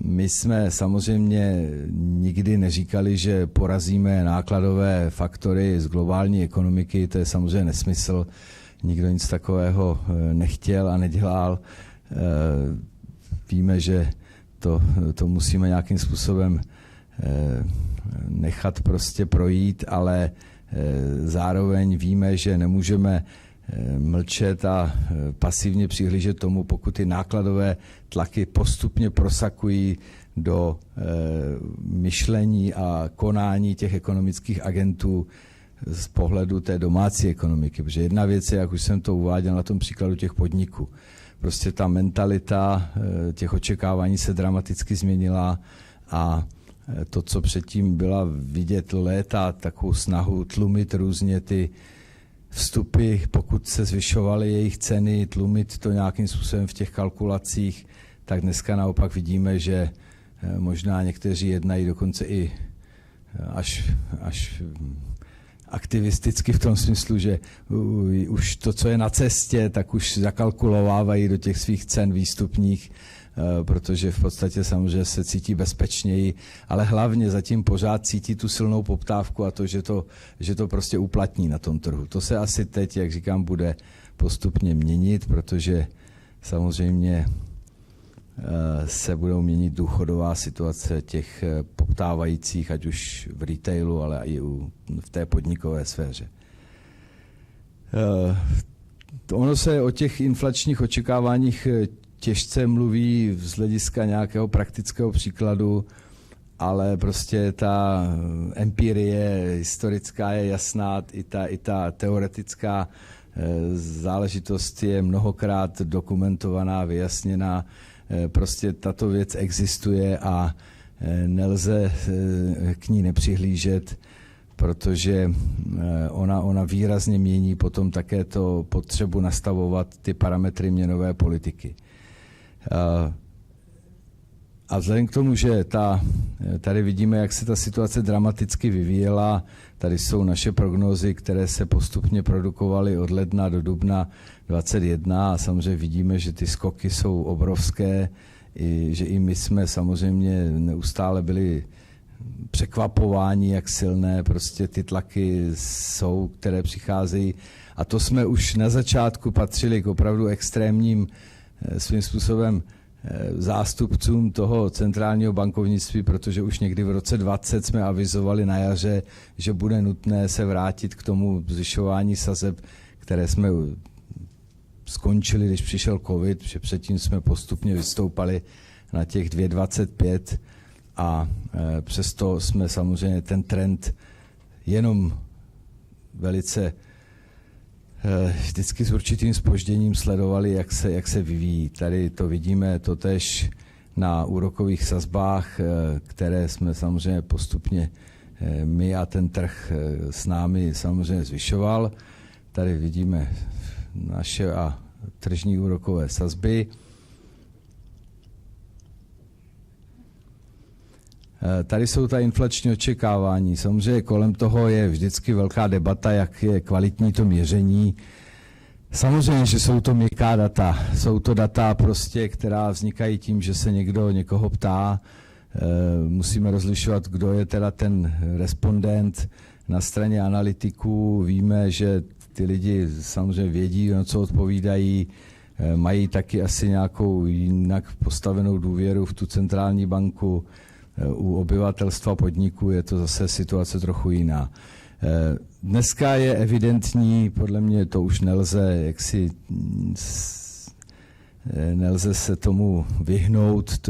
My jsme samozřejmě nikdy neříkali, že porazíme nákladové faktory z globální ekonomiky, to je samozřejmě nesmysl. Nikdo nic takového nechtěl a nedělal. Víme, že to musíme nějakým způsobem nechat prostě projít, ale zároveň víme, že nemůžeme mlčet a pasivně přihlížet tomu, pokud ty nákladové tlaky postupně prosakují do myšlení a konání těch ekonomických agentů z pohledu té domácí ekonomiky. Protože jedna věc je, jak už jsem to uváděl na tom příkladu těch podniků, prostě ta mentalita těch očekávání se dramaticky změnila a to, co předtím byla vidět léta, takovou snahu tlumit různě ty vstupy, pokud se zvyšovaly jejich ceny, tlumit to nějakým způsobem v těch kalkulacích, tak dneska naopak vidíme, že možná někteří jednají dokonce i až aktivisticky v tom smyslu, že už to, co je na cestě, tak už zakalkulovávají do těch svých cen výstupních, protože v podstatě samozřejmě se cítí bezpečněji, ale hlavně zatím pořád cítí tu silnou poptávku a to, že to prostě uplatní na tom trhu. To se asi teď, jak říkám, bude postupně měnit, protože samozřejmě se budou měnit důchodová situace těch poptávajících, ať už v retailu, ale i v té podnikové sféře. Ono se o těch inflačních očekáváních těžce mluví z hlediska nějakého praktického příkladu, ale prostě ta empirie historická je jasná, i ta teoretická záležitost je mnohokrát dokumentovaná, vyjasněná. Prostě tato věc existuje a nelze k ní nepřihlížet, protože ona výrazně mění potom také to potřebu nastavovat ty parametry měnové politiky. A vzhledem k tomu, že tady vidíme, jak se ta situace dramaticky vyvíjela, tady jsou naše prognózy, které se postupně produkovaly od ledna do dubna 2021 a samozřejmě vidíme, že ty skoky jsou obrovské, že i my jsme samozřejmě neustále byli překvapováni, jak silné prostě ty tlaky jsou, které přicházejí. A to jsme už na začátku patřili k opravdu extrémním svým způsobem zástupcům toho centrálního bankovnictví, protože už někdy v roce 2020 jsme avizovali na jaře, že bude nutné se vrátit k tomu zvyšování sazeb, které jsme skončili, když přišel covid, že předtím jsme postupně vystoupali na těch 2,25 a přesto jsme samozřejmě ten trend jenom velice vždycky s určitým zpožděním sledovali, jak se vyvíjí. Tady to vidíme totéž na úrokových sazbách, které jsme samozřejmě postupně my a ten trh s námi samozřejmě zvyšoval. Tady vidíme naše a tržní úrokové sazby. Tady jsou ta inflační očekávání. Samozřejmě kolem toho je vždycky velká debata, jak je kvalitní to měření. Samozřejmě, že jsou to měkká data. Jsou to data prostě, která vznikají tím, že se někdo někoho ptá. Musíme rozlišovat, kdo je teda ten respondent. Na straně analytiků víme, že ty lidi samozřejmě vědí, na co odpovídají. Mají taky asi nějakou jinak postavenou důvěru v tu centrální banku. U obyvatelstva podniků je to zase situace trochu jiná. Dneska je evidentní, podle mě to už nelze se tomu vyhnout,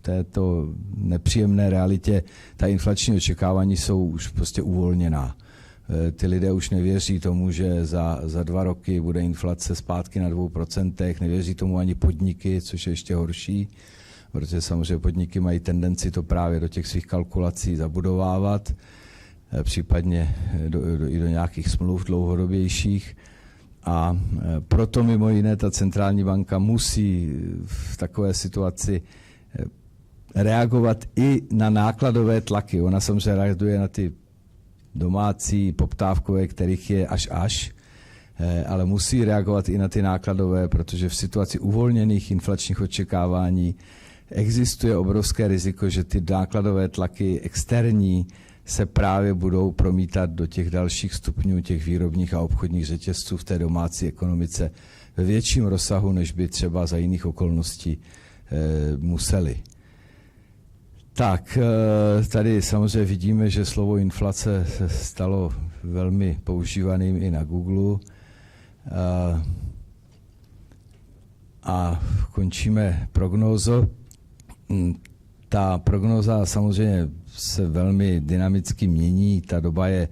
této nepříjemné realitě. Ta inflační očekávání jsou už prostě uvolněná. Ty lidé už nevěří tomu, že za 2 roky bude inflace zpátky na 2%, nevěří tomu ani podniky, což je ještě horší, protože samozřejmě podniky mají tendenci to právě do těch svých kalkulací zabudovávat, případně i do nějakých smluv dlouhodobějších. A proto mimo jiné ta centrální banka musí v takové situaci reagovat i na nákladové tlaky. Ona samozřejmě reaguje na ty domácí poptávkové, kterých je až, ale musí reagovat i na ty nákladové, protože v situaci uvolněných inflačních očekávání existuje obrovské riziko, že ty nákladové tlaky externí se právě budou promítat do těch dalších stupňů těch výrobních a obchodních řetězců v té domácí ekonomice ve větším rozsahu, než by třeba za jiných okolností museli. Tak, tady samozřejmě vidíme, že slovo inflace se stalo velmi používaným i na Google. A končíme prognózu. Ta prognóza samozřejmě se velmi dynamicky mění, ta doba je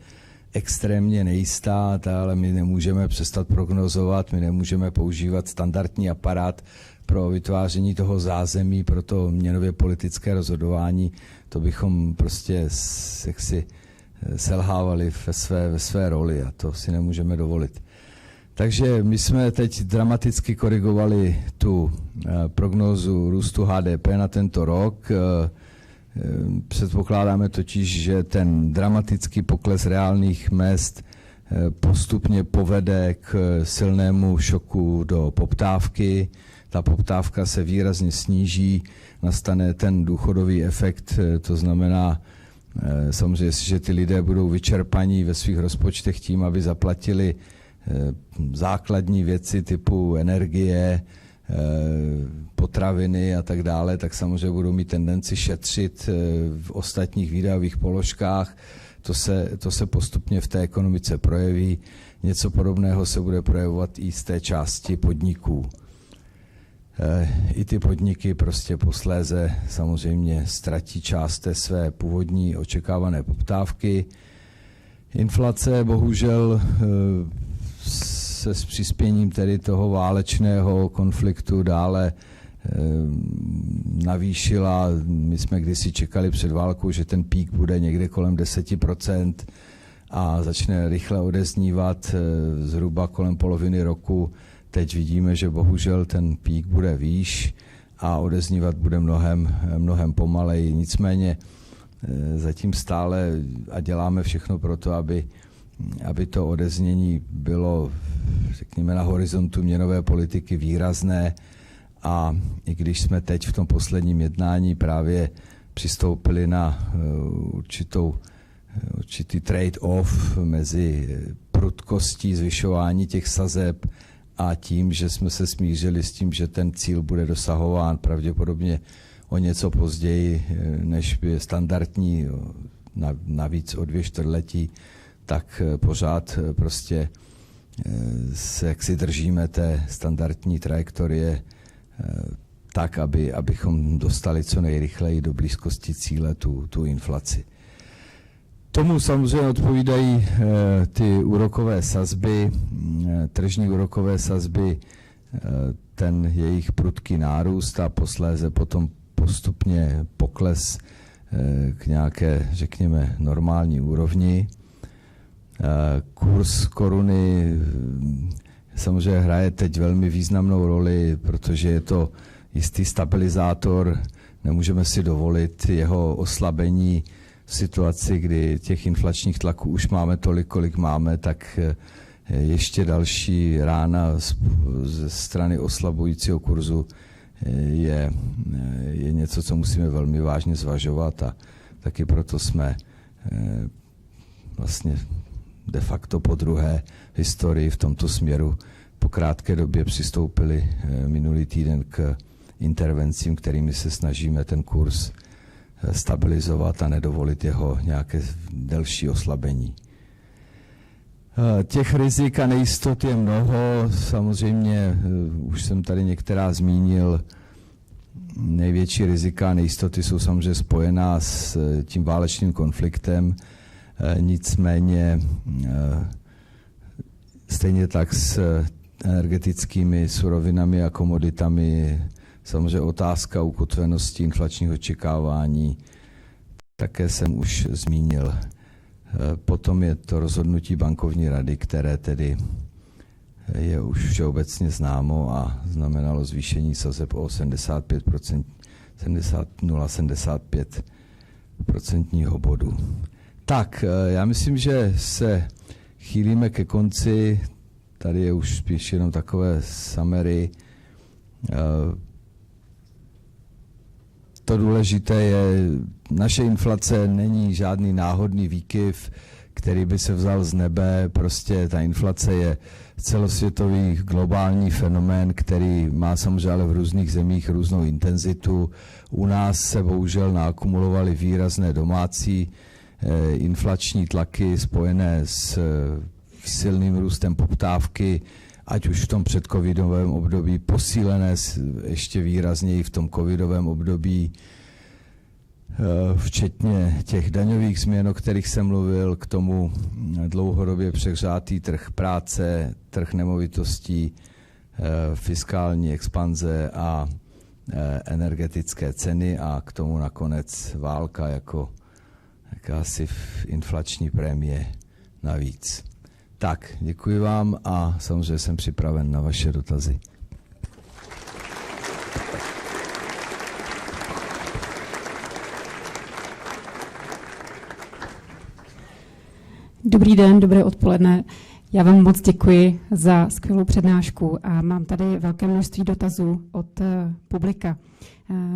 extrémně nejistá, ale my nemůžeme přestat prognozovat, my nemůžeme používat standardní aparát pro vytváření toho zázemí, pro to měnově politické rozhodování, to bychom prostě jaksi selhávali ve své roli a to si nemůžeme dovolit. Takže my jsme teď dramaticky korigovali tu prognózu růstu HDP na tento rok. Předpokládáme totiž, že ten dramatický pokles reálných mezd postupně povede k silnému šoku do poptávky. Ta poptávka se výrazně sníží, nastane ten důchodový efekt, to znamená, samozřejmě, že ty lidé budou vyčerpaní ve svých rozpočtech tím, aby zaplatili základní věci typu energie, potraviny a tak dále, tak samozřejmě budou mít tendenci šetřit v ostatních výdajových položkách. To se postupně v té ekonomice projeví. Něco podobného se bude projevovat i z té části podniků. I ty podniky prostě posléze samozřejmě ztratí část té své původní očekávané poptávky. Inflace bohužel se s přispěním tedy toho válečného konfliktu dále navýšila. My jsme kdysi čekali před válkou, že ten pík bude někde kolem 10% a začne rychle odeznívat zhruba kolem poloviny roku. Teď vidíme, že bohužel ten pík bude výš a odeznívat bude mnohem pomaleji. Nicméně zatím stále a děláme všechno pro to, aby to odeznění bylo, řekněme, na horizontu měnové politiky výrazné, a i když jsme teď v tom posledním jednání právě přistoupili na určitý trade-off mezi prudkostí zvyšování těch sazeb a tím, že jsme se smířili s tím, že ten cíl bude dosahován pravděpodobně o něco později, než je standardní, navíc o 2 čtvrtletí, tak pořád prostě jak si držíme té standardní trajektorie tak, abychom dostali co nejrychleji do blízkosti cíle tu inflaci. Tomu samozřejmě odpovídají ty úrokové sazby, tržní úrokové sazby, ten jejich prudký nárůst a posléze potom postupně pokles k nějaké, řekněme, normální úrovni. Kurz koruny samozřejmě hraje teď velmi významnou roli, protože je to jistý stabilizátor. Nemůžeme si dovolit jeho oslabení v situaci, kdy těch inflačních tlaků už máme tolik, kolik máme, tak ještě další rána ze strany oslabujícího kurzu je něco, co musíme velmi vážně zvažovat, a taky proto jsme vlastně de facto po druhé historii v tomto směru po krátké době přistoupili minulý týden k intervencím, kterými se snažíme ten kurz stabilizovat a nedovolit jeho nějaké delší oslabení. Těch rizik a nejistot je mnoho. Samozřejmě, už jsem tady některá zmínil, největší rizika a nejistoty jsou samozřejmě spojená s tím válečným konfliktem. Nicméně stejně tak s energetickými surovinami a komoditami, samozřejmě otázka ukotvenosti inflačních očekávání, také jsem už zmínil. Potom je to rozhodnutí bankovní rady, které tedy je už všeobecně známo a znamenalo zvýšení sazeb o 0,75% bodu. Tak, já myslím, že se chýlíme ke konci. Tady je už spíš jenom takové summary. To důležité je, naše inflace není žádný náhodný výkyv, který by se vzal z nebe. Prostě ta inflace je celosvětový globální fenomén, který má samozřejmě ale v různých zemích různou intenzitu. U nás se bohužel naakumulovaly výrazné domácí inflační tlaky spojené s silným růstem poptávky, ať už v tom předcovidovém období, posílené ještě výrazněji v tom covidovém období, včetně těch daňových změn, o kterých jsem mluvil, k tomu dlouhodobě přehřátý trh práce, trh nemovitostí, fiskální expanze a energetické ceny a k tomu nakonec válka jako jakási inflační prémie navíc. Tak, děkuji vám a samozřejmě jsem připraven na vaše dotazy. Dobrý den, dobré odpoledne. Já vám moc děkuji za skvělou přednášku a mám tady velké množství dotazů od publika.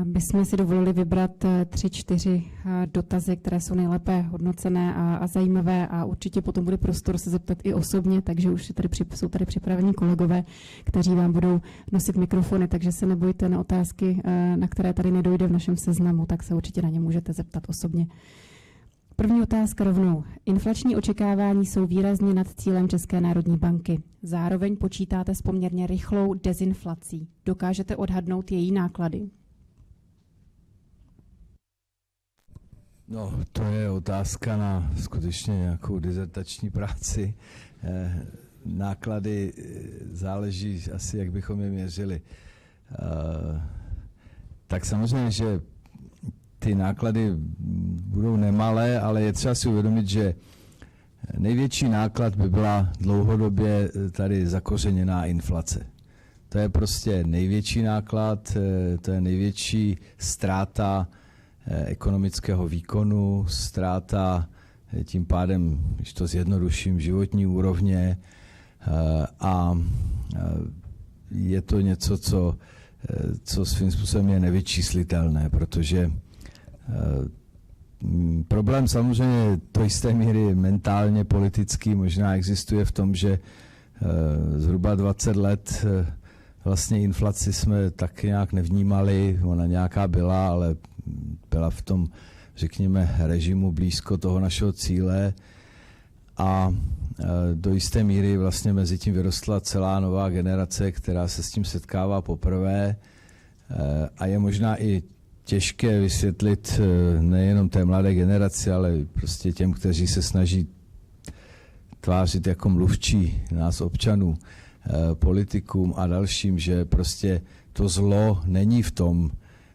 Bychom si dovolili vybrat 3-4 dotazy, které jsou nejlépe hodnocené a zajímavé, a určitě potom bude prostor se zeptat i osobně, takže už jsou tady připravení kolegové, kteří vám budou nosit mikrofony, takže se nebojte na otázky, na které tady nedojde v našem seznamu, tak se určitě na ně můžete zeptat osobně. První otázka rovnou. Inflační očekávání jsou výrazně nad cílem České národní banky. Zároveň počítáte s poměrně rychlou dezinflací. Dokážete odhadnout její náklady? No, to je otázka na skutečně nějakou dizertační práci. Náklady záleží asi, jak bychom je měřili. Tak samozřejmě, že ty náklady budou nemalé, ale je třeba si uvědomit, že největší náklad by byla dlouhodobě tady zakořeněná inflace. To je prostě největší náklad, to je největší ztráta ekonomického výkonu, ztráta tím pádem, když to zjednoduším, životní úrovně a je to něco, co svým způsobem je nevyčíslitelné, protože problém samozřejmě do jisté míry mentálně politický možná existuje v tom, že zhruba 20 let vlastně inflaci jsme tak nějak nevnímali, ona nějaká byla, ale byla v tom, řekněme, režimu blízko toho našeho cíle a do jisté míry vlastně mezi tím vyrostla celá nová generace, která se s tím setkává poprvé a je možná i těžké vysvětlit nejenom té mladé generaci, ale prostě těm, kteří se snaží tvářit jako mluvčí nás občanů, politikům a dalším, že prostě to zlo není v tom,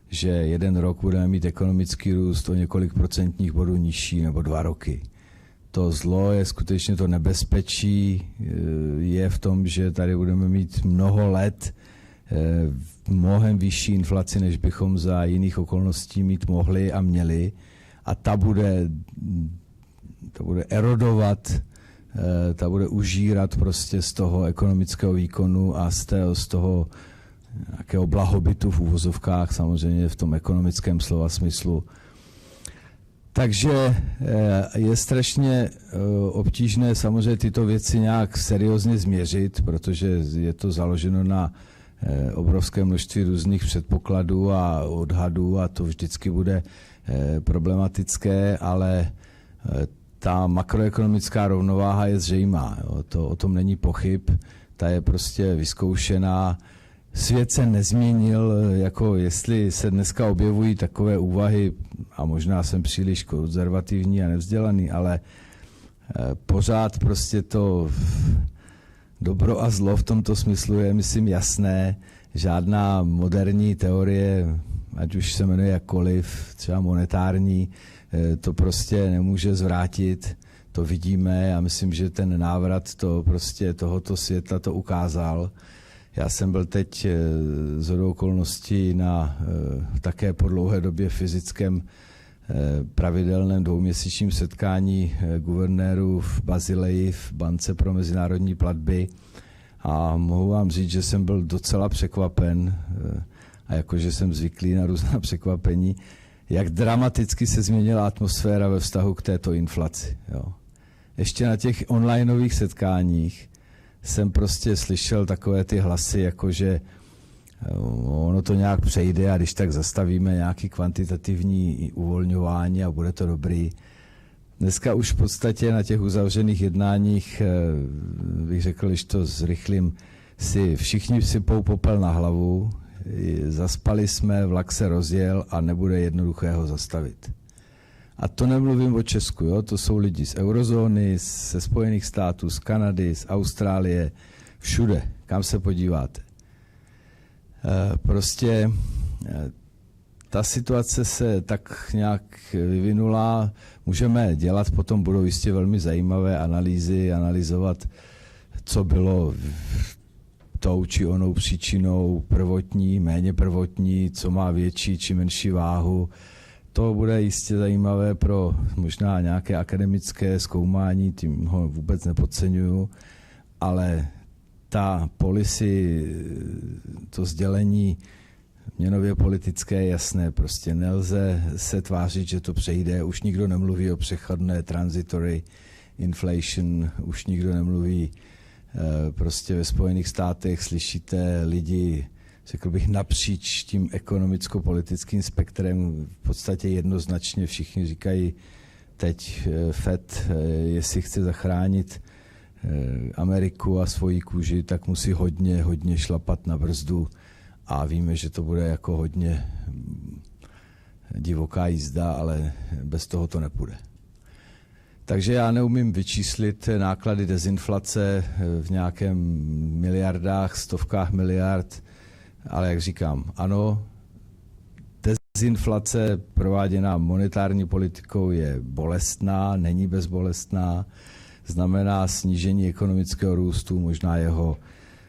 že jeden rok budeme mít ekonomický růst o několik procentních bodů nižší nebo 2 roky. To zlo je skutečně to nebezpečí, je v tom, že tady budeme mít mnoho let mnohem vyšší inflaci, než bychom za jiných okolností mít mohli a měli. A ta bude erodovat, ta bude užírat prostě z toho ekonomického výkonu a z toho nějakého blahobytu v uvozovkách, samozřejmě v tom ekonomickém slova smyslu. Takže je strašně obtížné samozřejmě tyto věci nějak seriózně změřit, protože je to založeno na obrovské množství různých předpokladů a odhadů a to vždycky bude problematické, ale ta makroekonomická rovnováha je zřejmá. Jo. O tom není pochyb, ta je prostě vyzkoušená. Svět se nezměnil, jako jestli se dneska objevují takové úvahy, a možná jsem příliš konzervativní a nevzdělaný, ale pořád prostě to dobro a zlo v tomto smyslu je, myslím, jasné. Žádná moderní teorie, ať už se jmenuje jakkoliv, třeba monetární, to prostě nemůže zvrátit. To vidíme a myslím, že ten návrat tohoto světla to ukázal. Já jsem byl teď shodou okolností na také po dlouhé době fyzickém pravidelném 2měsíčním setkání guvernérů v Basileji v Bance pro mezinárodní platby a mohu vám říct, že jsem byl docela překvapen a jakože jsem zvyklý na různá překvapení, jak dramaticky se změnila atmosféra ve vztahu k této inflaci. Jo. Ještě na těch onlineových setkáních jsem prostě slyšel takové ty hlasy, jakože ono to nějak přejde a když tak zastavíme nějaký kvantitativní uvolňování a bude to dobrý. Dneska už v podstatě na těch uzavřených jednáních, bych řekl, když to zrychlím, si všichni sypou popel na hlavu, zaspali jsme, vlak se rozjel a nebude jednoduché ho zastavit. A to nemluvím o Česku, jo? To jsou lidi z eurozóny, ze Spojených států, z Kanady, z Austrálie, všude, kam se podíváte. Prostě ta situace se tak nějak vyvinula, můžeme dělat, potom budou jistě velmi zajímavé analýzy, analyzovat, co bylo tou či onou příčinou prvotní, méně prvotní, co má větší či menší váhu. To bude jistě zajímavé pro možná nějaké akademické zkoumání, tím ho vůbec nepodceňuju, ale ta policy, to sdělení měnově politické je jasné, prostě nelze se tvářit, že to přejde, už nikdo nemluví o přechodné transitory inflation, už nikdo nemluví, prostě ve Spojených státech slyšíte lidi, řekl bych, napříč tím ekonomicko-politickým spektrem v podstatě jednoznačně všichni říkají teď Fed, jestli chce zachránit Ameriku a svoji kůži, tak musí hodně šlapat na brzdu a víme, že to bude jako hodně divoká jízda, ale bez toho to nepůjde. Takže já neumím vyčíslit náklady dezinflace v nějakém miliardách, stovkách miliard, ale jak říkám, ano, dezinflace prováděná monetární politikou je bolestná, není bezbolestná, znamená snížení ekonomického růstu, možná jeho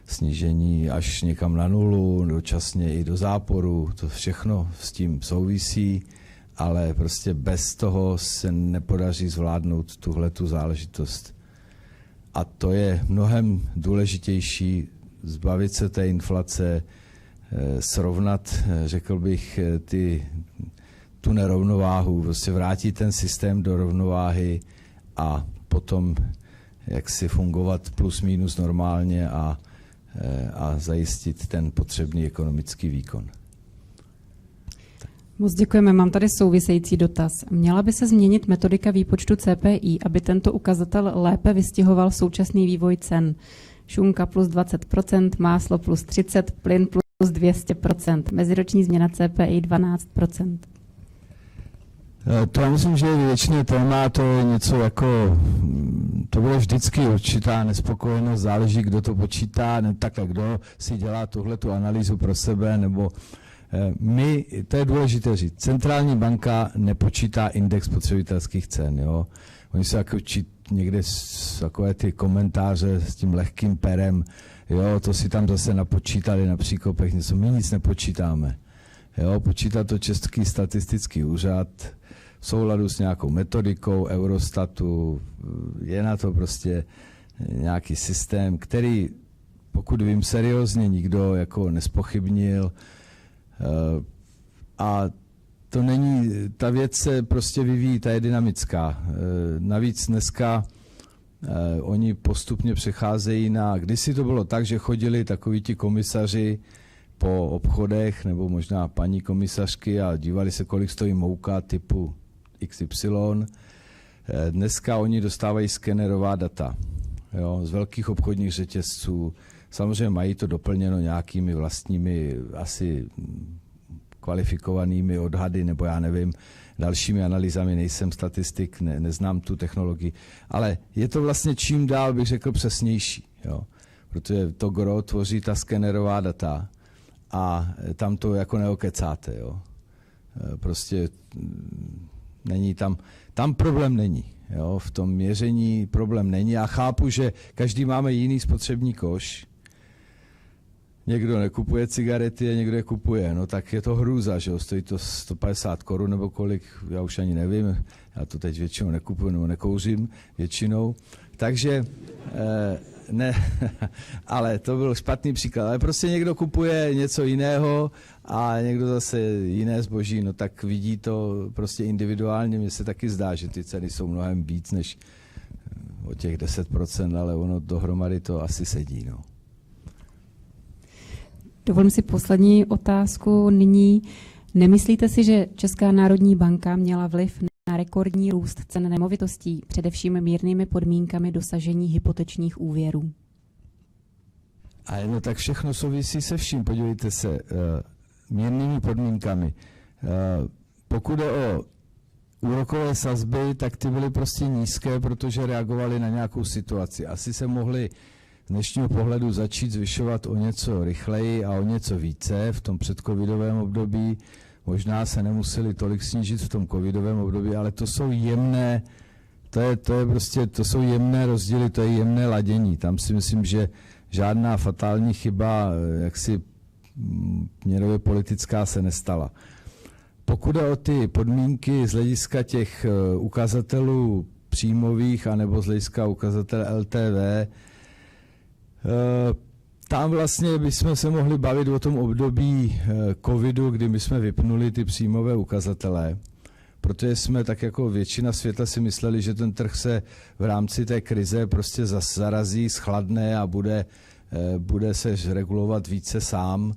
snížení až někam na nulu, dočasně i do záporu, to všechno s tím souvisí, ale prostě bez toho se nepodaří zvládnout tuhletu záležitost. A to je mnohem důležitější, zbavit se té inflace, srovnat, řekl bych, tu nerovnováhu, prostě vrátit ten systém do rovnováhy a potom jak si fungovat plus minus normálně a zajistit ten potřebný ekonomický výkon. Moc děkujeme. Mám tady související dotaz. Měla by se změnit metodika výpočtu CPI, aby tento ukazatel lépe vystihoval současný vývoj cen? Šunka plus 20%, máslo plus 30%, plyn plus 200%, meziroční změna CPI 12%. To já myslím, že je věčné téma, to je něco jako, to bude vždycky určitá nespokojenost, záleží, kdo to počítá, ne takhle, kdo si dělá tuhletu analýzu pro sebe, nebo my, to je důležité říct, centrální banka nepočítá index spotřebitelských cen, jo. Oni se jako někde takové ty komentáře s tím lehkým perem, jo, to si tam zase napočítali na příkopech, něco, my nic nepočítáme. Jo, počítá to Český statistický úřad v souladu s nějakou metodikou Eurostatu, je na to prostě nějaký systém, který, pokud vím, seriózně nikdo jako nespochybnil, a to není, ta věc se prostě vyvíjí, ta je dynamická. Navíc dneska oni postupně přecházejí kdysi to bylo tak, že chodili takoví ti komisaři po obchodech, nebo možná paní komisařky a dívali se, kolik stojí mouka typu XY. Dneska oni dostávají skenerová data, jo, z velkých obchodních řetězců. Samozřejmě mají to doplněno nějakými vlastními asi kvalifikovanými odhady, nebo já nevím, dalšími analýzami, nejsem statistik, neznám tu technologii, ale je to vlastně čím dál, bych řekl, přesnější, jo, protože to gro tvoří ta skenerová data a tam to jako neokecáte, jo. Prostě není tam problém není, jo, v tom měření problém není. Já chápu, že každý máme jiný spotřební koš, někdo nekupuje cigarety a někdo je kupuje, no tak je to hrůza, že jo, stojí to 150 korun nebo kolik, já už ani nevím, já to teď většinou nekupuju nebo nekouřím většinou, takže ne, ale to byl špatný příklad, ale prostě někdo kupuje něco jiného a někdo zase jiné zboží, no tak vidí to prostě individuálně, mně se taky zdá, že ty ceny jsou mnohem víc než o těch 10%, ale ono dohromady to asi sedí, no. Dovolím si poslední otázku nyní. Nemyslíte si, že Česká národní banka měla vliv na rekordní růst cen nemovitostí, především mírnými podmínkami dosažení hypotečních úvěrů? A no tak všechno souvisí se vším. Podívejte se, mírnými podmínkami. Pokud je o úrokové sazby, tak ty byly prostě nízké, protože reagovaly na nějakou situaci. Asi se mohly z dnešního pohledu začít zvyšovat o něco rychleji a o něco více v tom předcovidovém období. Možná se nemuseli tolik snížit v tom covidovém období, ale to jsou jemné, to jsou jemné rozdíly, to je jemné ladění. Tam si myslím, že žádná fatální chyba, jaksi měnově politická, se nestala. Pokud je o ty podmínky z hlediska těch ukazatelů příjmových anebo z hlediska ukazatele LTV, tam vlastně bychom se mohli bavit o tom období covidu, kdy my jsme vypnuli ty příjmové ukazatele, protože jsme tak jako většina světa si mysleli, že ten trh se v rámci té krize prostě zarazí, schladne a bude se regulovat více sám.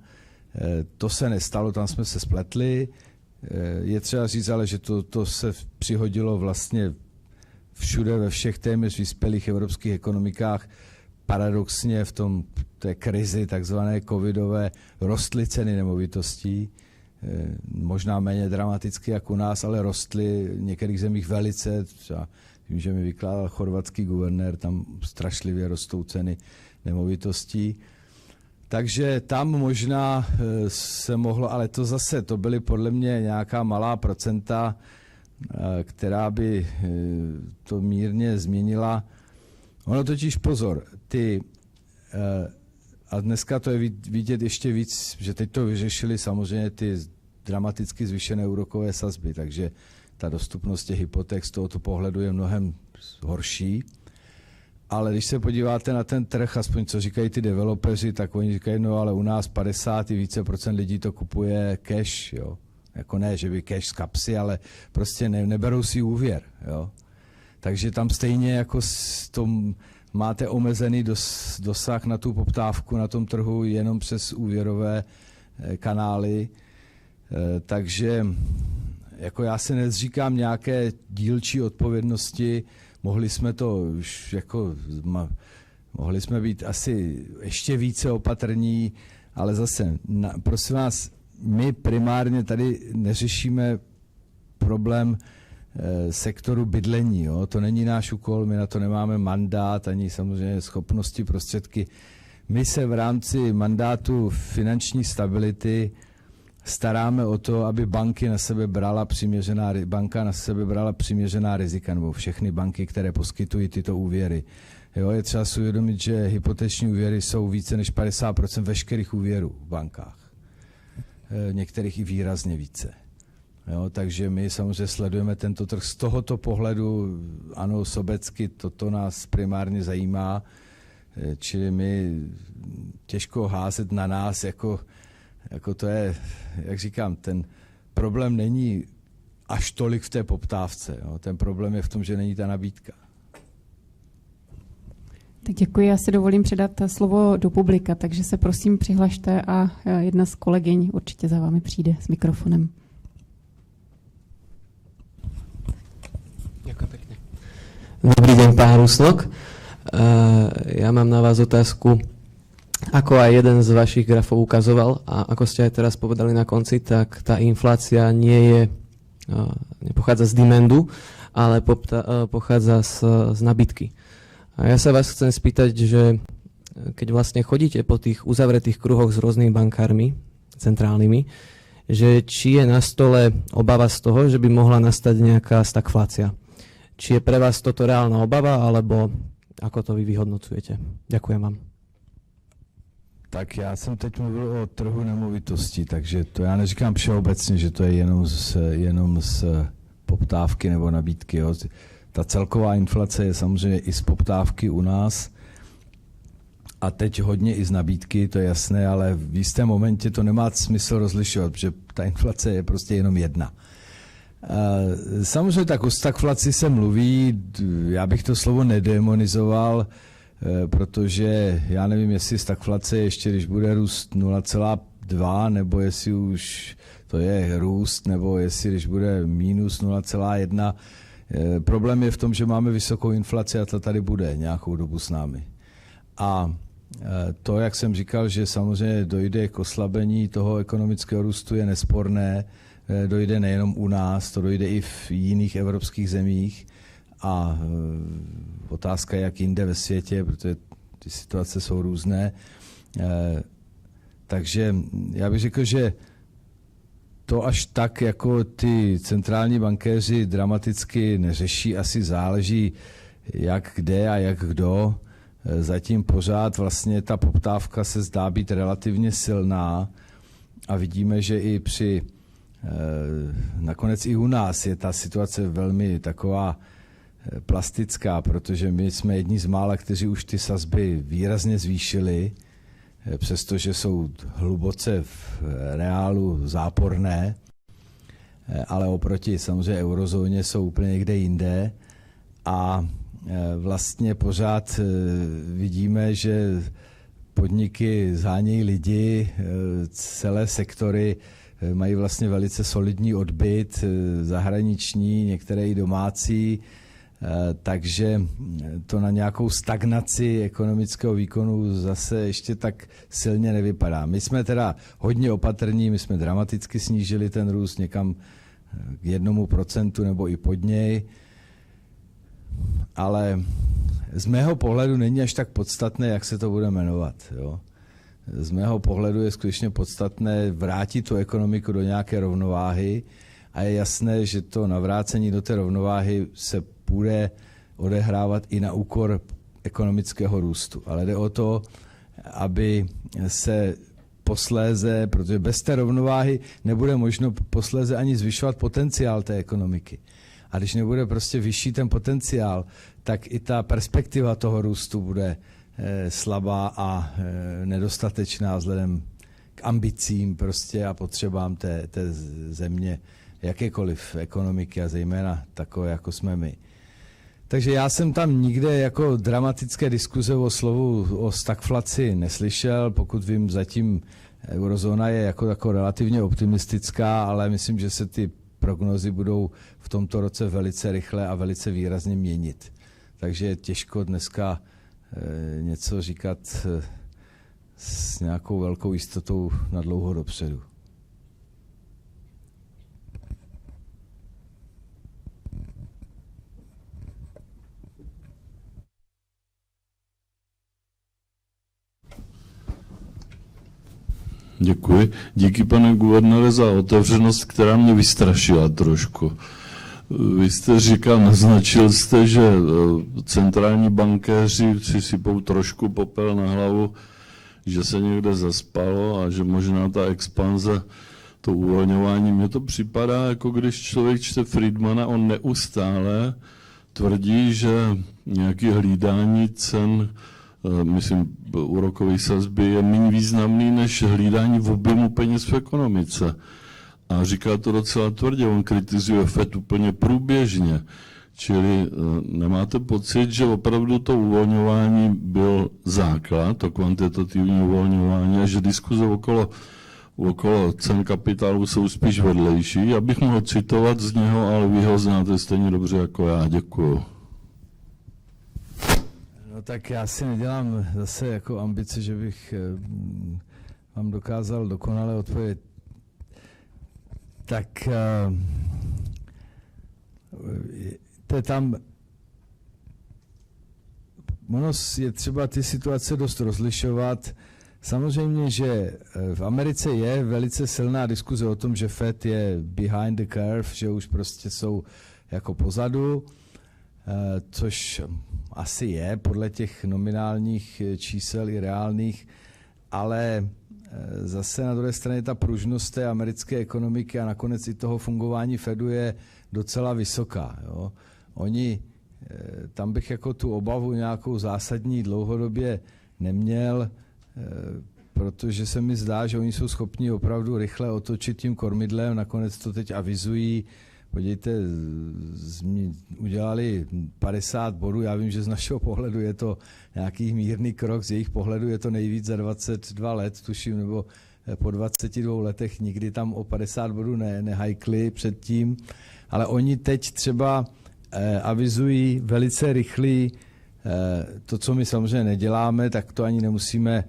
To se nestalo, tam jsme se spletli. Je třeba říct ale, že to se přihodilo vlastně všude ve všech téměř vyspělých evropských ekonomikách. Paradoxně v té krizi takzvané covidové rostly ceny nemovitostí, možná méně dramaticky jak u nás, ale rostly v některých zemích velice. Třeba vím, že mi vykládal chorvatský guvernér, tam strašlivě rostou ceny nemovitostí. Takže tam možná se mohlo, ale to byly podle mě nějaká malá procenta, která by to mírně změnila. Ono totiž pozor, A dneska to je vidět ještě víc, že teď to vyřešili samozřejmě ty dramaticky zvýšené úrokové sazby, takže ta dostupnost těch hypoték z tohoto pohledu je mnohem horší. Ale když se podíváte na ten trh, aspoň co říkají ty developeři, tak oni říkají, no ale u nás 50 i více procent lidí to kupuje cash, jo. Jako ne, že by cash z kapsy, ale prostě neberou si úvěr, jo. Takže tam stejně jako máte omezený dosah na tu poptávku na tom trhu jenom přes úvěrové kanály. Takže jako já si nezříkám nějaké dílčí odpovědnosti, mohli jsme být asi ještě více opatrní, ale zase, prosím vás, my primárně tady neřešíme problém sektoru bydlení. Jo? To není náš úkol, my na to nemáme mandát, ani samozřejmě schopnosti, prostředky. My se v rámci mandátu finanční stability staráme o to, aby banka na sebe brala přiměřená rizika, nebo všechny banky, které poskytují tyto úvěry. Jo, je třeba si uvědomit, že hypoteční úvěry jsou více než 50% veškerých úvěrů v bankách. Některých i výrazně více. Jo, takže my samozřejmě sledujeme tento trh z tohoto pohledu, ano, sobecky, toto nás primárně zajímá, čili my těžko házet na nás, jako to je, jak říkám, ten problém není až tolik v té poptávce, jo, ten problém je v tom, že není ta nabídka. Tak děkuji, já si dovolím předat slovo do publika, takže se prosím přihlašte a jedna z kolegyň určitě za vámi přijde s mikrofonem. Ďakujem pekne. Dobrý deň, pán Rusnok. Ja mám na vás otázku, ako aj jeden z vašich grafov ukazoval a ako ste aj teraz povedali na konci, tak tá inflácia nepochádza z demandu, ale pochádza z nabytky. A ja sa vás chcem spýtať, že keď vlastne chodíte po tých uzavretých kruhoch s rôznymi bankármi centrálnymi, že či je na stole obava z toho, že by mohla nastať nejaká stagflácia. Či je pre vás toto reálna obava, alebo ako to vy vyhodnocujete? Ďakujem vám. Tak já jsem teď mluvil o trhu nemovitostí, takže to já neříkám všeobecně, že to je jenom z poptávky nebo nabídky. Jo. Ta celková inflace je samozřejmě i z poptávky u nás a teď hodně i z nabídky, to je jasné, ale v jistém momentě to nemá smysl rozlišovat, protože ta inflace je prostě jenom jedna. Samozřejmě tak o stagflaci se mluví, já bych to slovo nedemonizoval, protože já nevím, jestli stagflace ještě, když bude růst 0,2, nebo jestli už to je růst, nebo jestli když bude minus 0,1. Problém je v tom, že máme vysokou inflaci a ta tady bude nějakou dobu s námi. A to, jak jsem říkal, že samozřejmě dojde k oslabení toho ekonomického růstu, je nesporné. Dojde nejenom u nás, to dojde i v jiných evropských zemích. A otázka je, jak jinde ve světě, protože ty situace jsou různé. Takže já bych řekl, že to až tak, jako ty centrální bankéři dramaticky neřeší, asi záleží jak kde a jak kdo. Zatím pořád vlastně ta poptávka se zdá být relativně silná a vidíme, že i nakonec i u nás je ta situace velmi taková plastická, protože my jsme jedni z mála, kteří už ty sazby výrazně zvýšili, přestože jsou hluboce v reálu záporné, ale oproti samozřejmě eurozóně jsou úplně někde jinde a vlastně pořád vidíme, že podniky zhánějí lidi, celé sektory mají vlastně velice solidní odbyt, zahraniční, některé i domácí, takže to na nějakou stagnaci ekonomického výkonu zase ještě tak silně nevypadá. My jsme teda hodně opatrní, my jsme dramaticky snížili ten růst někam k 1% nebo i pod něj, ale z mého pohledu není až tak podstatné, jak se to bude jmenovat. Jo. Z mého pohledu je skutečně podstatné vrátit tu ekonomiku do nějaké rovnováhy a je jasné, že to navrácení do té rovnováhy se bude odehrávat i na úkor ekonomického růstu. Ale jde o to, aby se posléze, protože bez té rovnováhy nebude možno posléze ani zvyšovat potenciál té ekonomiky. A když nebude prostě vyšší ten potenciál, tak i ta perspektiva toho růstu bude slabá a nedostatečná vzhledem k ambicím prostě a potřebám té země, jakékoliv ekonomiky a zejména takové, jako jsme my. Takže já jsem tam nikde jako dramatické diskuze o slovu o stagflaci neslyšel, pokud vím, zatím eurozóna je jako relativně optimistická, ale myslím, že se ty prognózy budou v tomto roce velice rychle a velice výrazně měnit. Takže je těžko dneska něco říkat s nějakou velkou jistotou na dlouho dopředu. Děkuji. Díky, pane guvernére, za otevřenost, která mě vystrašila trošku. Vy jste říkal, naznačil jste, že centrální bankéři si sypou trošku popel na hlavu, že se někde zaspalo a že možná ta expanze, to uvolňování, mně to připadá, jako když člověk čte Friedmana, on neustále tvrdí, že nějaké hlídání cen, myslím, úrokové sazby je méně významný než hlídání v objemu peněz v ekonomice. A říká to docela tvrdě, on kritizuje FED úplně průběžně. Čili nemáte pocit, že opravdu to uvolňování byl základ, to kvantitativní uvolňování, a že diskuze okolo cen kapitálu jsou spíš vedlejší? Já bych mohl citovat z něho, ale vy ho znáte stejně dobře jako já. Děkuju. No tak já si nedělám zase jako ambice, že bych vám dokázal dokonale odpovědět. Tak to je tam, ono je třeba ty situace dost rozlišovat. Samozřejmě, že v Americe je velice silná diskuze o tom, že Fed je behind the curve, že už prostě jsou jako pozadu, což asi je podle těch nominálních čísel i reálných, ale zase na druhé straně ta pružnost té americké ekonomiky a nakonec i toho fungování Fedu je docela vysoká. Jo. Oni, tam bych jako tu obavu nějakou zásadní dlouhodobě neměl, protože se mi zdá, že oni jsou schopni opravdu rychle otočit tím kormidlem, nakonec to teď avizují. Podívejte, udělali 50 bodů, já vím, že z našeho pohledu je to nějaký mírný krok, z jejich pohledu je to nejvíc za 22 let, tuším, nebo po 22 letech nikdy tam o 50 bodů nehajkli předtím, ale oni teď třeba avizují velice rychlý, to, co my samozřejmě neděláme, tak to ani nemusíme,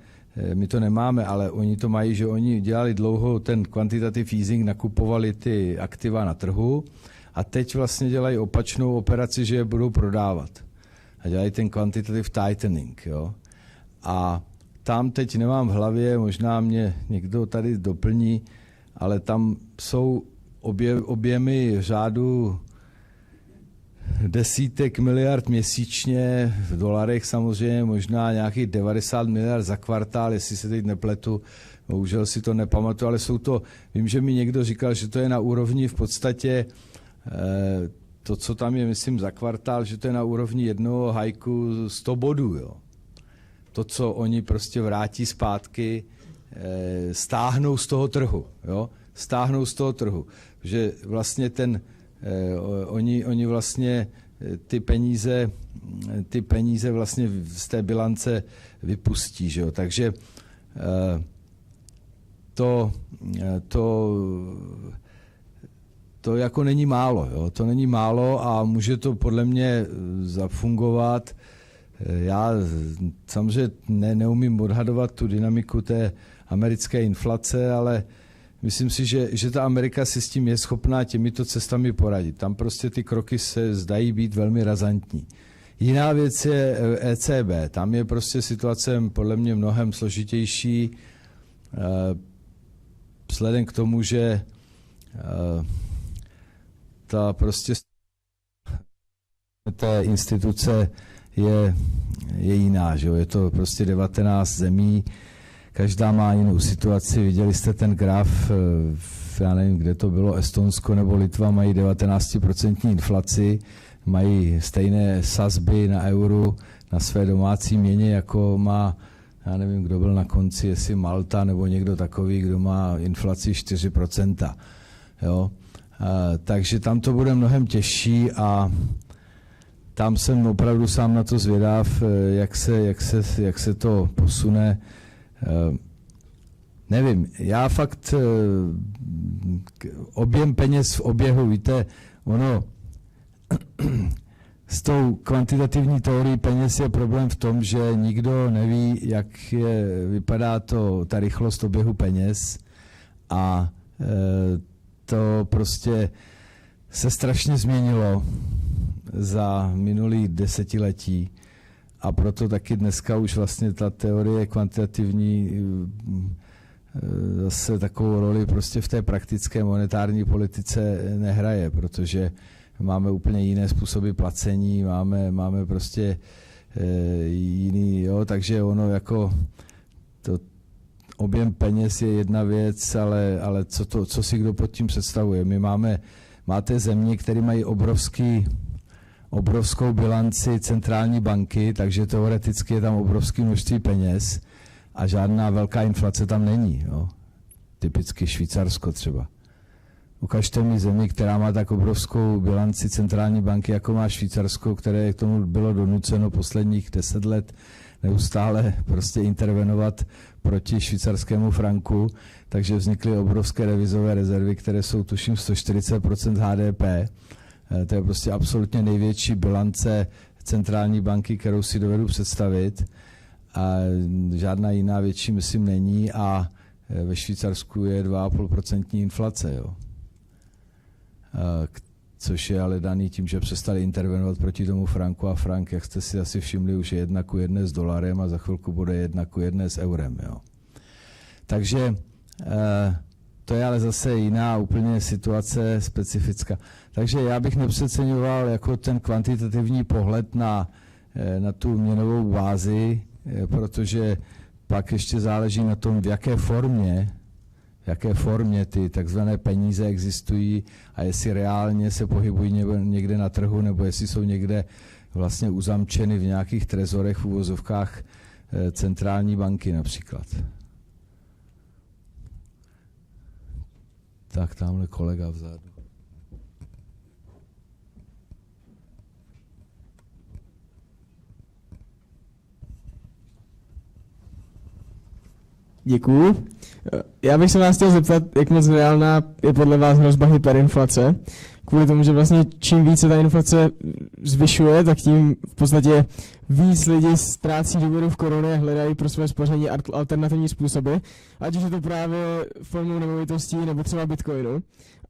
my to nemáme, ale oni to mají, že oni dělali dlouho ten quantitative easing, nakupovali ty aktiva na trhu a teď vlastně dělají opačnou operaci, že je budou prodávat. A dělají ten quantitative tightening. Jo? A tam teď nemám v hlavě, možná mě někdo tady doplní, ale tam jsou objemy řádu desítek miliard měsíčně, v dolarech samozřejmě možná nějakých 90 miliard za kvartál, jestli se teď nepletu, bohužel si to nepamatuju, ale jsou to, vím, že mi někdo říkal, že to je na úrovni v podstatě to, co tam je, myslím, za kvartál, že to je na úrovni jednoho hajku 100 bodů. Jo. To, co oni prostě vrátí zpátky, stáhnou z toho trhu. Jo. Stáhnou z toho trhu. Že vlastně oni vlastně ty peníze vlastně z té bilance vypustí, že jo. Takže to jako není málo, jo. To není málo a může to podle mě zafungovat. Já samozřejmě neumím odhadovat tu dynamiku té americké inflace, ale myslím si, že ta Amerika si s tím je schopná těmito cestami poradit. Tam prostě ty kroky se zdají být velmi razantní. Jiná věc je ECB. Tam je prostě situace podle mě mnohem složitější, vzhledem k tomu, že ta prostě té instituce je jiná. Že jo? Je to prostě 19 zemí, každá má jinou situaci. Viděli jste ten graf, já nevím, kde to bylo, Estonsko nebo Litva mají 19% inflaci, mají stejné sazby na euru, na své domácí měně, jako má, já nevím, kdo byl na konci, jestli Malta nebo někdo takový, kdo má inflaci 4%. Jo? Takže tam to bude mnohem těžší a tam jsem opravdu sám na to zvědav, jak se to posune. Nevím, já fakt objem peněz v oběhu, víte, ono s tou kvantitativní teorií peněz je problém v tom, že nikdo neví, jak vypadá ta rychlost oběhu peněz a to prostě se strašně změnilo za minulý desetiletí a proto taky dneska už vlastně ta teorie kvantitativní zase takovou roli prostě v té praktické monetární politice nehraje, protože máme úplně jiné způsoby placení, máme prostě jiný, jo, takže ono jako to objem peněz je jedna věc, ale co si kdo pod tím představuje. Máte země, které mají obrovskou bilanci centrální banky, takže teoreticky je tam obrovské množství peněz a žádná velká inflace tam není. Jo. Typicky Švýcarsko třeba. Ukažte mi zemi, která má tak obrovskou bilanci centrální banky, jako má Švýcarsko, které k tomu bylo donuceno posledních 10 let neustále prostě intervenovat proti švýcarskému franku, takže vznikly obrovské devizové rezervy, které jsou tuším 140% HDP. To je prostě absolutně největší bilance centrální banky, kterou si dovedu představit. A žádná jiná větší, myslím, není a ve Švýcarsku je 2,5% inflace. Jo. Což je ale daný tím, že přestali intervenovat proti tomu franku a frank, jak jste si asi všimli, už je 1:1 s dolarem a za chvilku bude 1:1 s eurem. Jo. Takže to je ale zase jiná úplně situace specifická. Takže já bych nepřeceňoval jako ten kvantitativní pohled na tu měnovou bázi, protože pak ještě záleží na tom, v jaké formě ty takzvané peníze existují a jestli reálně se pohybují někde na trhu, nebo jestli jsou někde vlastně uzamčeny v nějakých trezorech v uvozovkách centrální banky například. Tak tamhle kolega vzadu. Děkuju. Já bych se vás chtěl zeptat, jak moc reálná je podle vás hrozba hyperinflace. Kvůli tomu, že vlastně čím více ta inflace zvyšuje, tak tím v podstatě víc lidí ztrácí důvěru v koruny a hledají pro své spoření alternativní způsoby, ať už je to právě formou nemovitostí nebo třeba bitcoinu.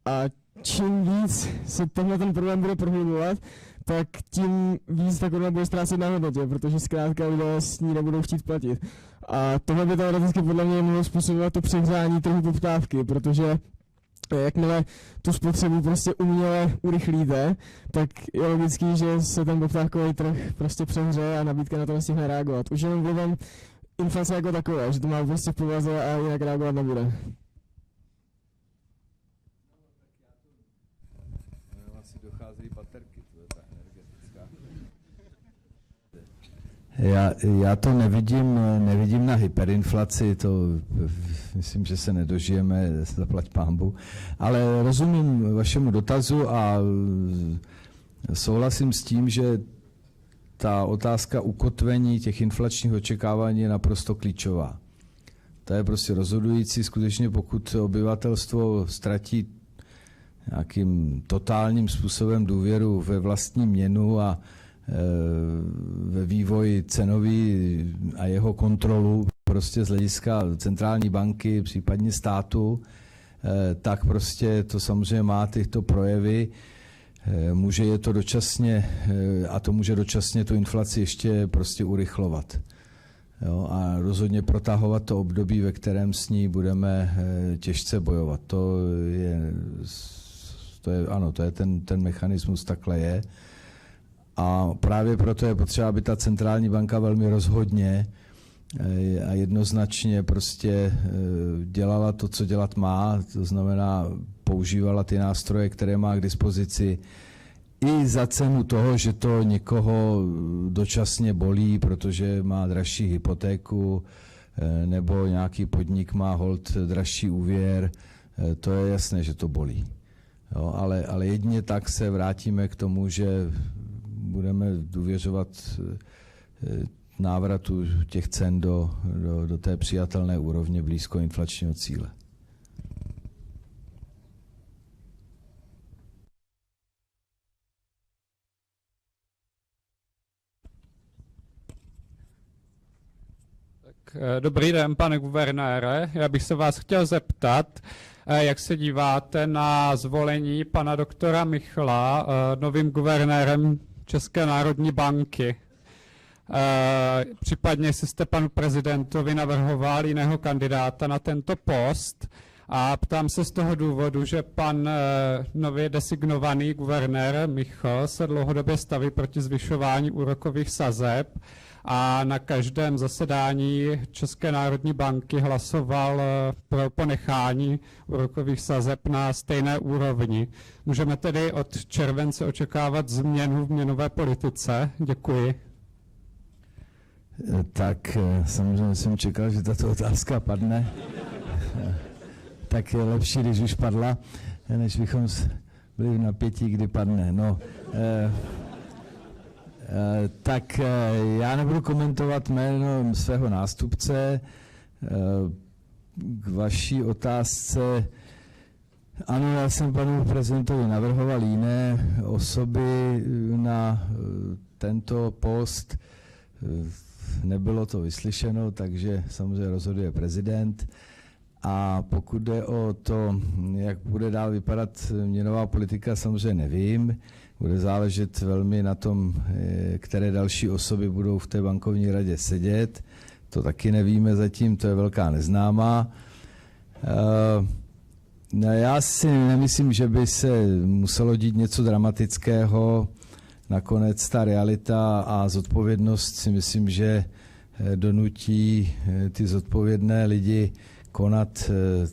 A čím víc se tenhle ten problém bude prohlubovat, tak tím víc ta koruna bude ztrácet na hodnotě, protože zkrátka lidé s ní nebudou chtít platit. A tohle by teoreticky podle mě mohlo způsobovat to přehřání trhu poptávky, protože jakmile tu spotřebu prostě uměle urychlíte, tak je logický, že se ten poptávkový trh prostě přehřeje a nabídka na to nestihne reagovat. Už jenom vlivem inflace jako takové, že to má prostě v povaze a jinak reagovat nebude. Já to nevidím na hyperinflaci, to myslím, že se nedožijeme, zaplať pánbu, ale rozumím vašemu dotazu a souhlasím s tím, že ta otázka ukotvení těch inflačních očekávání je naprosto klíčová. To je prostě rozhodující, skutečně pokud obyvatelstvo ztratí nějakým totálním způsobem důvěru ve vlastní měnu a ve vývoji cenový a jeho kontrolu prostě z hlediska centrální banky, případně státu, tak prostě to samozřejmě má tyto projevy. Může je to dočasně, a to může dočasně tu inflaci ještě prostě urychlovat. Jo, a rozhodně protahovat to období, ve kterém s ní budeme těžce bojovat. To je ten mechanismus, takhle je. A právě proto je potřeba, aby ta centrální banka velmi rozhodně a jednoznačně prostě dělala to, co dělat má, to znamená používala ty nástroje, které má k dispozici, i za cenu toho, že to někoho dočasně bolí, protože má dražší hypotéku, nebo nějaký podnik má holt dražší úvěr, to je jasné, že to bolí. Jo, ale jedině tak se vrátíme k tomu, že budeme důvěřovat návratu těch cen do té přijatelné úrovně blízko inflačního cíle. Dobrý den, pane guvernére. Já bych se vás chtěl zeptat, jak se díváte na zvolení pana doktora Michla novým guvernérem České národní banky. Případně, jestli jste panu prezidentovi navrhoval jiného kandidáta na tento post. A ptám se z toho důvodu, že pan nově designovaný guvernér Michl se dlouhodobě staví proti zvyšování úrokových sazeb a na každém zasedání České národní banky hlasoval pro ponechání úrokových sazeb na stejné úrovni. Můžeme tedy od července očekávat změnu v měnové politice? Děkuji. Tak samozřejmě jsem čekal, že tato otázka padne. Tak je lepší, když už padla, než bychom byli v napětí, kdy padne. No, tak já nebudu komentovat jméno svého nástupce. K vaší otázce, ano, já jsem panu prezidentovi navrhoval jiné osoby na tento post. Nebylo to vyslyšeno, takže samozřejmě rozhoduje prezident. A pokud jde o to, jak bude dál vypadat měnová politika, samozřejmě nevím. Bude záležet velmi na tom, které další osoby budou v té bankovní radě sedět. To taky nevíme zatím, to je velká neznámá. Já si nemyslím, že by se muselo dít něco dramatického. Nakonec ta realita a zodpovědnost si myslím, že donutí ty zodpovědné lidi konat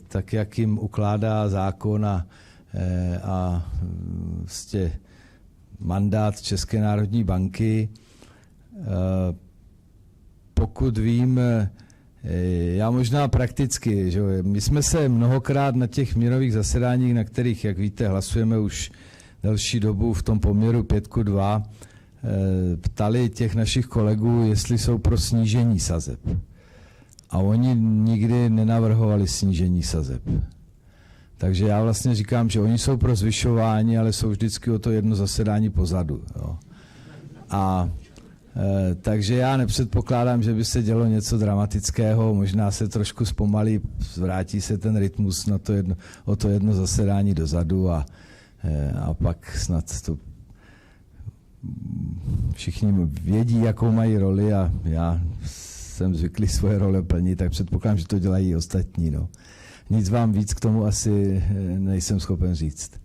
tak, jak jim ukládá zákon a vlastně mandát České národní banky. Pokud vím, já možná prakticky, že my jsme se mnohokrát na těch měnových zasedáních, na kterých, jak víte, hlasujeme už delší dobu v tom poměru 5:2, ptali těch našich kolegů, jestli jsou pro snížení sazeb. A oni nikdy nenavrhovali snížení sazeb. Takže já vlastně říkám, že oni jsou pro zvyšování, ale jsou vždycky o to jedno zasedání pozadu. Jo. A takže já nepředpokládám, že by se dělo něco dramatického, možná se trošku zpomalí, vrátí se ten rytmus na to o to jedno zasedání dozadu a pak snad to všichni vědí, jakou mají roli a já jsem zvyklý svoje role plnit, tak předpokládám, že to dělají i ostatní. No. Nic vám víc k tomu asi nejsem schopen říct.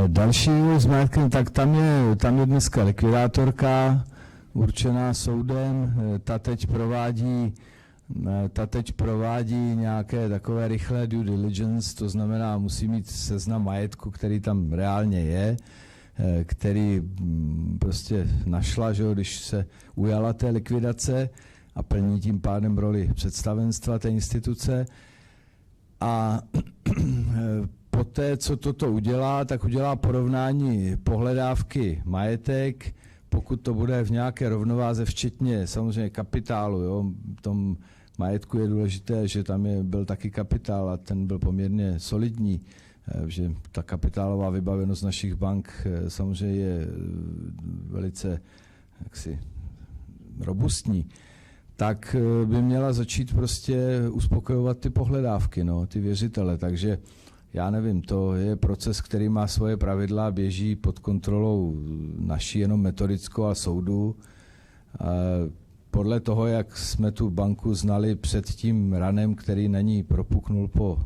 Další vývoj s majetkem, tak tam je dneska likvidátorka určená soudem, ta teď provádí nějaké takové rychlé due diligence, to znamená, musí mít seznam majetku, který tam reálně je, který prostě našla, že když se ujala té likvidace a plní tím pádem roli představenstva té instituce. A poté, co toto udělá, tak udělá porovnání pohledávky majetek, pokud to bude v nějaké rovnováze, včetně samozřejmě kapitálu. Jo. V tom majetku je důležité, že tam byl taky kapitál a ten byl poměrně solidní, že ta kapitálová vybavenost našich bank samozřejmě je velice jaksi robustní, tak by měla začít prostě uspokojovat ty pohledávky, no, ty věřitele. Takže já nevím, to je proces, který má svoje pravidla, běží pod kontrolou naší jenom metodickou a soudu. Podle toho, jak jsme tu banku znali před tím ranem, který na ní propuknul po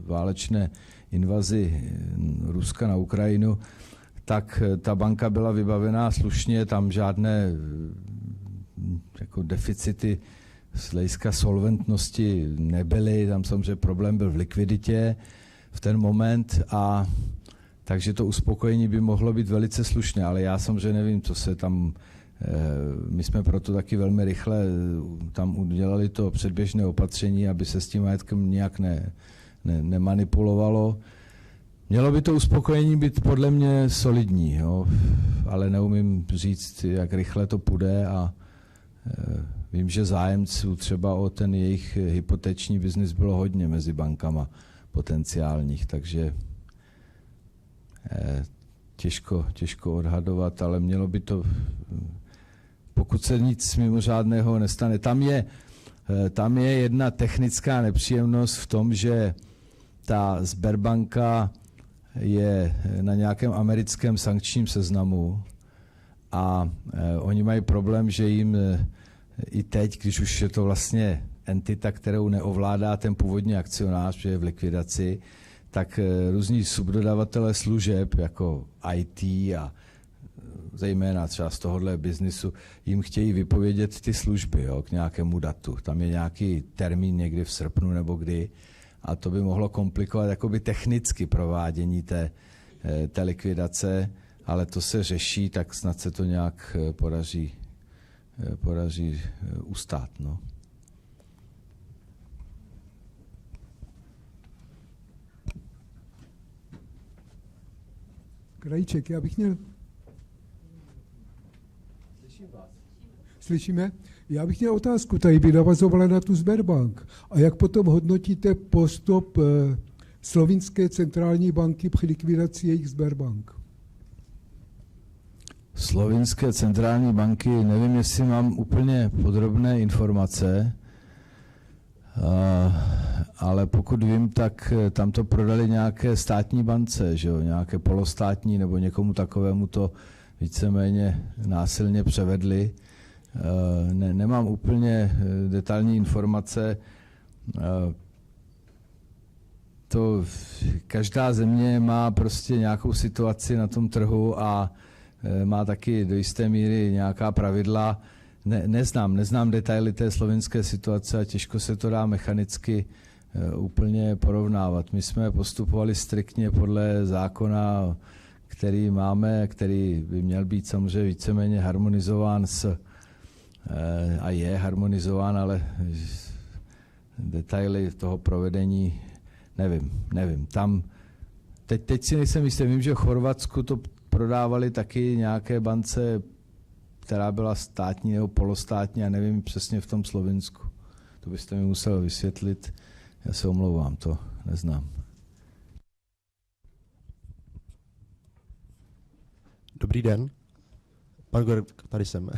válečné invazi Ruska na Ukrajinu, tak ta banka byla vybavená slušně, tam žádné jako deficity z hlediska solventnosti nebyly, tam samozřejmě problém byl v likviditě v ten moment, a takže to uspokojení by mohlo být velice slušné, ale já samozřejmě nevím, co se tam, my jsme proto taky velmi rychle tam udělali to předběžné opatření, aby se s tím majetkem nějak nemanipulovalo. Mělo by to uspokojení být podle mě solidní, jo, ale neumím říct, jak rychle to půjde, a vím, že zájemců třeba o ten jejich hypoteční biznis bylo hodně mezi bankama potenciálních, takže těžko odhadovat, ale mělo by to, pokud se nic mimořádného nestane. Tam je jedna technická nepříjemnost v tom, že ta Sberbanka je na nějakém americkém sankčním seznamu a oni mají problém, že jim i teď, když už je to vlastně entita, kterou neovládá ten původní akcionář, že je v likvidaci, tak různí subdodavatelé služeb, jako IT a zejména třeba z tohohle biznisu, jim chtějí vypovědět ty služby, jo, k nějakému datu. Tam je nějaký termín někdy v srpnu nebo kdy, a to by mohlo komplikovat jakoby technicky provádění té likvidace, ale to se řeší, tak snad se to nějak podaří ustát. No. Krajíček, já bych měl... Slyšíme? Já bych měl otázku, tady by navazovala na tu Sberbank. A jak potom hodnotíte postup Slovinské centrální banky při likvidaci jejich Sberbank? Slovinské centrální banky, nevím, jestli mám úplně podrobné informace, ale pokud vím, tak tam to prodali nějaké státní bance, že jo? Nějaké polostátní nebo někomu takovému to víceméně násilně převedli. Nemám úplně detailní informace. Každá země má prostě nějakou situaci na tom trhu a má taky do jisté míry nějaká pravidla. Neznám detaily té slovinské situace a těžko se to dá mechanicky úplně porovnávat. My jsme postupovali striktně podle zákona, který máme, který by měl být samozřejmě víceméně harmonizován a je harmonizován, ale detaily toho provedení nevím. Tam teď si nejsem jistý, vím, že v Chorvatsku to prodávali taky nějaké bance, která byla státní nebo polostátní, a nevím přesně v tom Slovinsku. To byste mi musel vysvětlit. Já se omlouvám, to neznám. Dobrý den. Pan Gorek, tady jsem.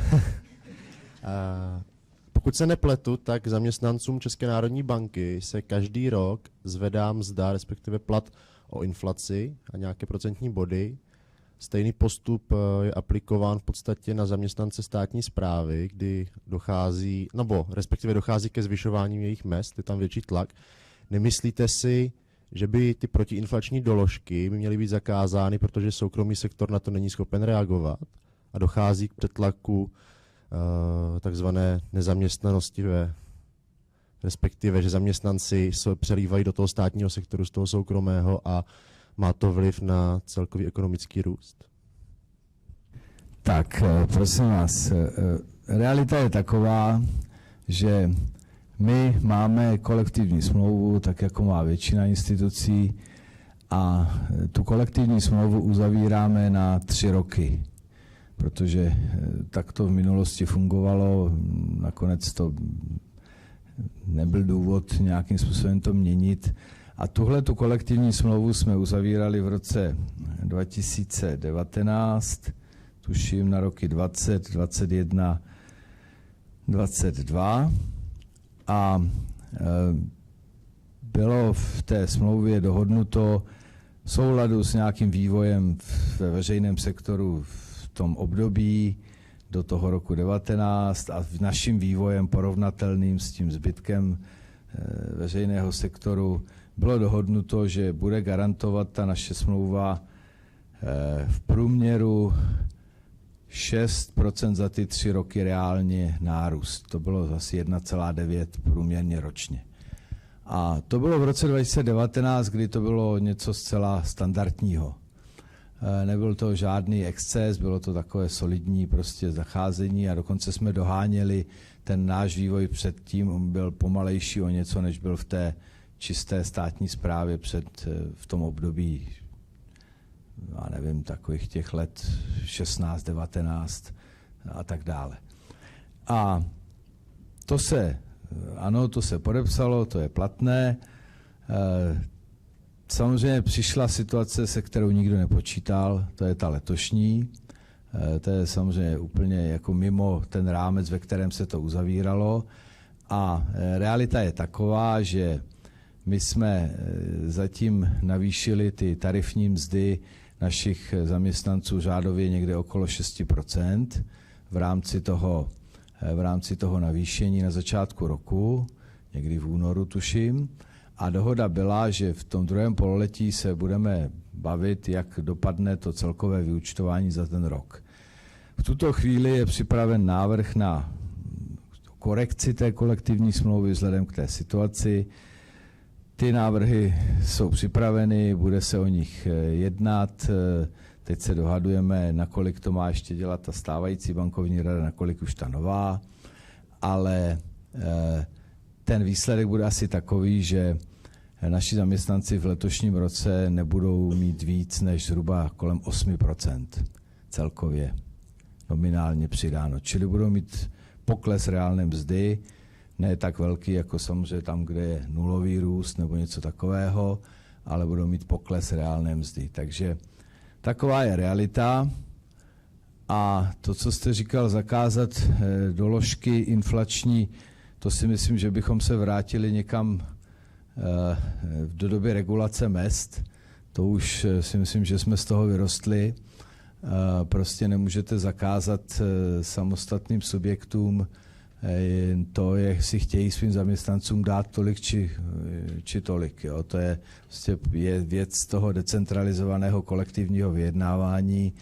Pokud se nepletu, tak zaměstnancům České národní banky se každý rok zvedá mzda, respektive plat o inflaci a nějaké procentní body. Stejný postup je aplikován v podstatě na zaměstnance státní správy, kdy dochází ke zvyšování jejich mezd, je tam větší tlak. Nemyslíte si, že by ty protiinflační doložky by měly být zakázány, protože soukromý sektor na to není schopen reagovat a dochází k přetlaku takzvané nezaměstnanosti, respektive, že zaměstnanci se přelívají do toho státního sektoru z toho soukromého a má to vliv na celkový ekonomický růst? Tak, prosím vás, realita je taková, že my máme kolektivní smlouvu, tak jako má většina institucí, a tu kolektivní smlouvu uzavíráme na 3 roky, protože tak to v minulosti fungovalo, nakonec to nebyl důvod nějakým způsobem to měnit. A tuhle tu kolektivní smlouvu jsme uzavírali v roce 2019, tuším na roky 20, 21, 22. A bylo v té smlouvě dohodnuto v souladu s nějakým vývojem ve veřejném sektoru v tom období do toho roku 19 a naším vývojem porovnatelným s tím zbytkem veřejného sektoru bylo dohodnuto, že bude garantovat ta naše smlouva v průměru 6% za ty 3 roky reálně nárůst. To bylo zase 1,9 průměrně ročně. A to bylo v roce 2019, kdy to bylo něco zcela standardního. Nebyl to žádný exces, bylo to takové solidní prostě zacházení a dokonce jsme doháněli ten náš vývoj předtím, on byl pomalejší o něco, než byl v té čisté státní správě v tom období, já nevím, takových těch let 16, 19 a tak dále. A to se podepsalo, to je platné. Samozřejmě přišla situace, se kterou nikdo nepočítal, to je ta letošní. To je samozřejmě úplně jako mimo ten rámec, ve kterém se to uzavíralo. A realita je taková, že my jsme zatím navýšili ty tarifní mzdy našich zaměstnanců řádově někde okolo 6% v rámci toho navýšení na začátku roku, někdy v únoru tuším. A dohoda byla, že v tom druhém pololetí se budeme bavit, jak dopadne to celkové vyúčtování za ten rok. V tuto chvíli je připraven návrh na korekci té kolektivní smlouvy vzhledem k té situaci. Ty návrhy jsou připraveny, bude se o nich jednat. Teď se dohadujeme, nakolik to má ještě dělat ta stávající bankovní rada, nakolik už ta nová, ale ten výsledek bude asi takový, že naši zaměstnanci v letošním roce nebudou mít víc než zhruba kolem 8% celkově nominálně přidáno. Čili budou mít pokles reálné mzdy, ne tak velký, jako samozřejmě tam, kde je nulový růst nebo něco takového, ale budou mít pokles reálné mzdy. Takže taková je realita. A to, co jste říkal, zakázat doložky inflační, to si myslím, že bychom se vrátili někam do doby regulace mezd. To už si myslím, že jsme z toho vyrostli. Prostě nemůžete zakázat samostatným subjektům to, jestli chtějí svým zaměstnancům dát tolik či tolik. Jo. To je věc toho decentralizovaného kolektivního vyjednávání.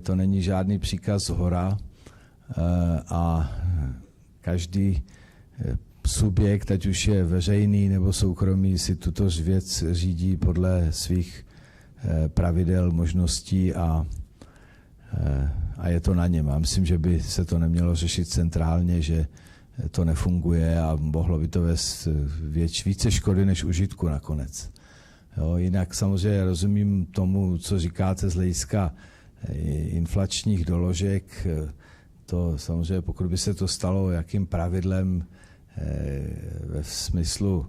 To není žádný příkaz zhora a každý subjekt, ať už je veřejný nebo soukromý, si tuto věc řídí podle svých pravidel, možností a je to na něm. A myslím, že by se to nemělo řešit centrálně, že to nefunguje a mohlo by to vést více škody než užitku nakonec. Jo, jinak samozřejmě rozumím tomu, co říkáte z hlediska inflačních doložek. To samozřejmě, pokud by se to stalo jakým pravidlem ve smyslu,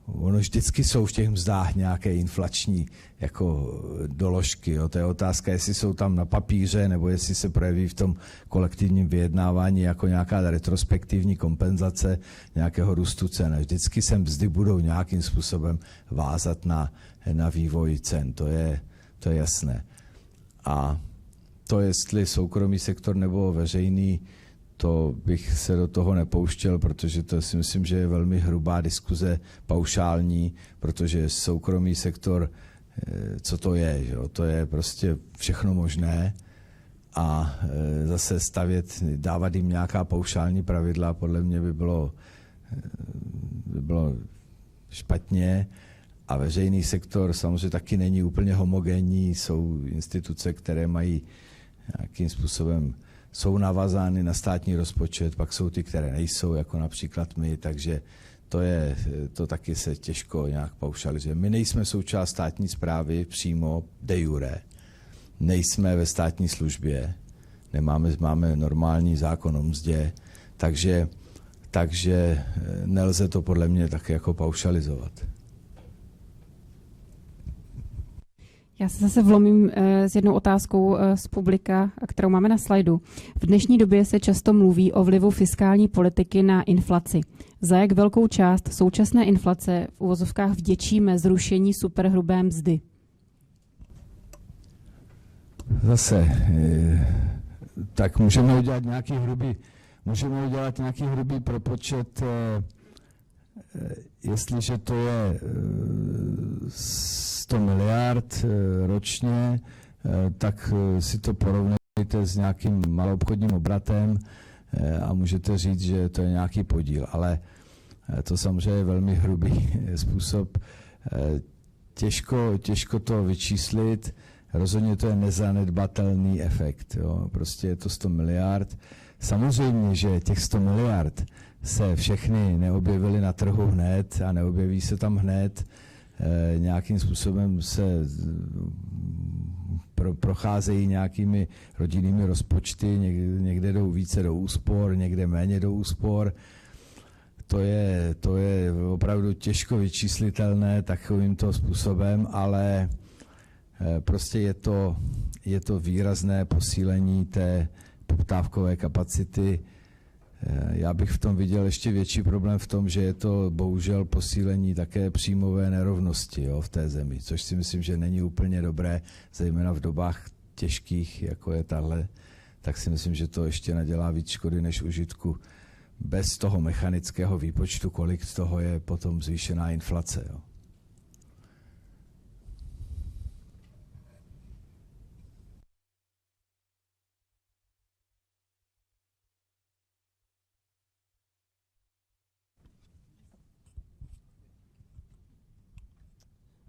ono vždycky jsou v těch mzdách nějaké inflační jako doložky. Jo. To je otázka, jestli jsou tam na papíře, nebo jestli se projeví v tom kolektivním vyjednávání jako nějaká retrospektivní kompenzace nějakého růstu cen. Vždycky se mzdy budou nějakým způsobem vázat na vývoj cen. To je jasné. A to, jestli soukromý sektor nebo veřejný, to bych se do toho nepouštěl, protože to si myslím, že je velmi hrubá diskuze, paušální, protože soukromý sektor, co to je? Že? To je prostě všechno možné a zase dávat jim nějaká paušální pravidla, podle mě by bylo špatně. A veřejný sektor samozřejmě taky není úplně homogenní, jsou instituce, které mají nějakým způsobem jsou navazány na státní rozpočet, pak jsou ty, které nejsou, jako například my, takže to taky se těžko nějak paušalizuje. My nejsme součást státní správy přímo de jure, nejsme ve státní službě, máme normální zákon o mzdě, takže nelze to podle mě tak jako paušalizovat. Já se zase vlomím s jednou otázkou z publika, kterou máme na slajdu. V dnešní době se často mluví o vlivu fiskální politiky na inflaci. Za jak velkou část současné inflace v uvozovkách vděčíme zrušení superhrubé mzdy? Zase, tak můžeme udělat nějaký hrubý propočet, jestliže to je 100 miliard ročně, tak si to porovnejte s nějakým maloobchodním obratem a můžete říct, že to je nějaký podíl, ale to samozřejmě je velmi hrubý způsob. Těžko to vyčíslit, rozhodně to je nezanedbatelný efekt. Jo. Prostě je to 100 miliard. Samozřejmě, že těch 100 miliard se všechny neobjevily na trhu hned a neobjeví se tam hned. Nějakým způsobem se procházejí nějakými rodinnými rozpočty, někde jdou více do úspor, někde méně do úspor. To je opravdu těžko vyčíslitelné takovýmto způsobem, ale prostě je to výrazné posílení té poptávkové kapacity. Já bych v tom viděl ještě větší problém v tom, že je to bohužel posílení také příjmové nerovnosti, jo, v té zemi, což si myslím, že není úplně dobré, zejména v dobách těžkých, jako je tahle, tak si myslím, že to ještě nadělá víc škody než užitku bez toho mechanického výpočtu, kolik z toho je potom zvýšená inflace. Jo.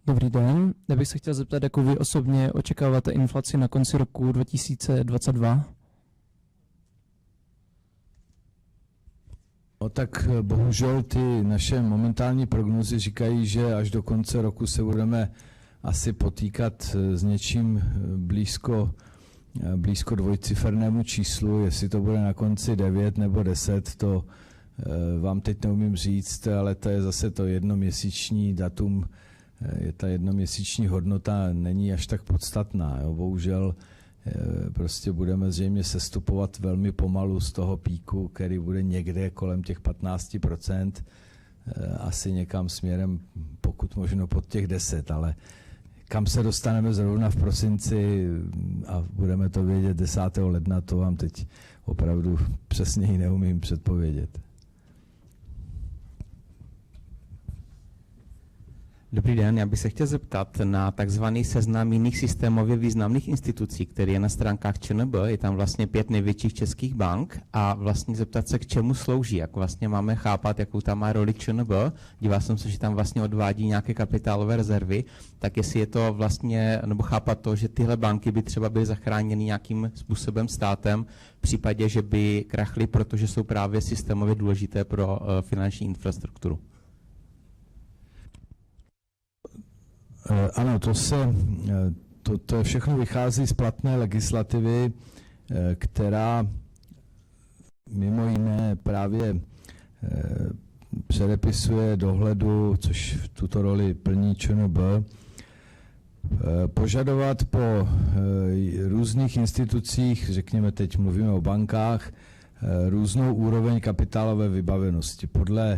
Dobrý den, já bych se chtěl zeptat, jako vy osobně očekáváte inflaci na konci roku 2022? No tak bohužel ty naše momentální prognózy říkají, že až do konce roku se budeme asi potýkat s něčím blízko dvojcifernému číslu. Jestli to bude na konci 9 nebo 10, to vám teď neumím říct, ale to je zase to jednoměsíční datum, ta jednoměsíční hodnota není až tak podstatná. Jo. Bohužel prostě budeme zřejmě sestupovat velmi pomalu z toho píku, který bude někde kolem těch 15%, asi někam směrem, pokud možno pod těch 10, ale kam se dostaneme zrovna v prosinci a budeme to vědět 10. ledna, to vám teď opravdu přesněji neumím předpovědět. Dobrý den, já bych se chtěl zeptat na takzvaný seznam jiných systémově významných institucí, který je na stránkách ČNB, je tam vlastně 5 největších českých bank a vlastně zeptat se, k čemu slouží, jak vlastně máme chápat, jakou tam má roli ČNB. Díval jsem se, že tam vlastně odvádí nějaké kapitálové rezervy, tak jestli je to vlastně, nebo chápat to, že tyhle banky by třeba byly zachráněny nějakým způsobem státem v případě, že by krachly, protože jsou právě systémově důležité pro finanční infrastrukturu. Ano, to všechno vychází z platné legislativy, která mimo jiné právě předepisuje dohledu, což v tuto roli plní ČNB, požadovat po různých institucích, řekněme teď mluvíme o bankách, různou úroveň kapitálové vybavenosti.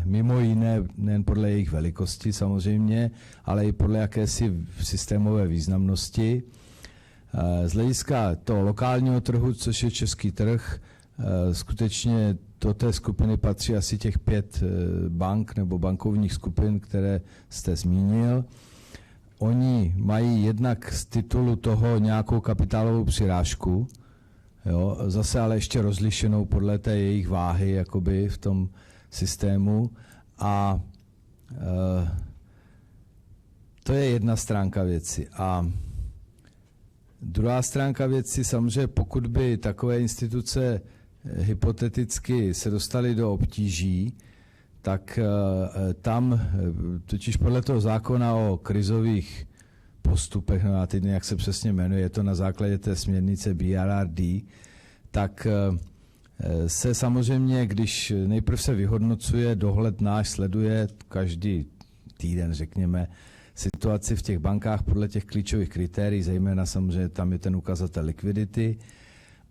Mimo jiné, nejen podle jejich velikosti samozřejmě, ale i podle jakési systémové významnosti. Z hlediska toho lokálního trhu, což je český trh, skutečně do té skupiny patří asi těch 5 bank nebo bankovních skupin, které jste zmínil. Oni mají jednak z titulu toho nějakou kapitálovou přirážku, jo, zase ale ještě rozlišenou podle té jejich váhy jakoby v tom systému a to je jedna stránka věci. A druhá stránka věci, samozřejmě pokud by takové instituce hypoteticky se dostaly do obtíží, tak tam totiž podle toho zákona o krizových postupech, no a teď jak se přesně jmenuje, je to na základě té směrnice BRRD, tak se samozřejmě, když nejprve se vyhodnocuje, dohled náš sleduje každý týden, řekněme, situaci v těch bankách podle těch klíčových kritérií, zejména samozřejmě tam je ten ukazatel likvidity.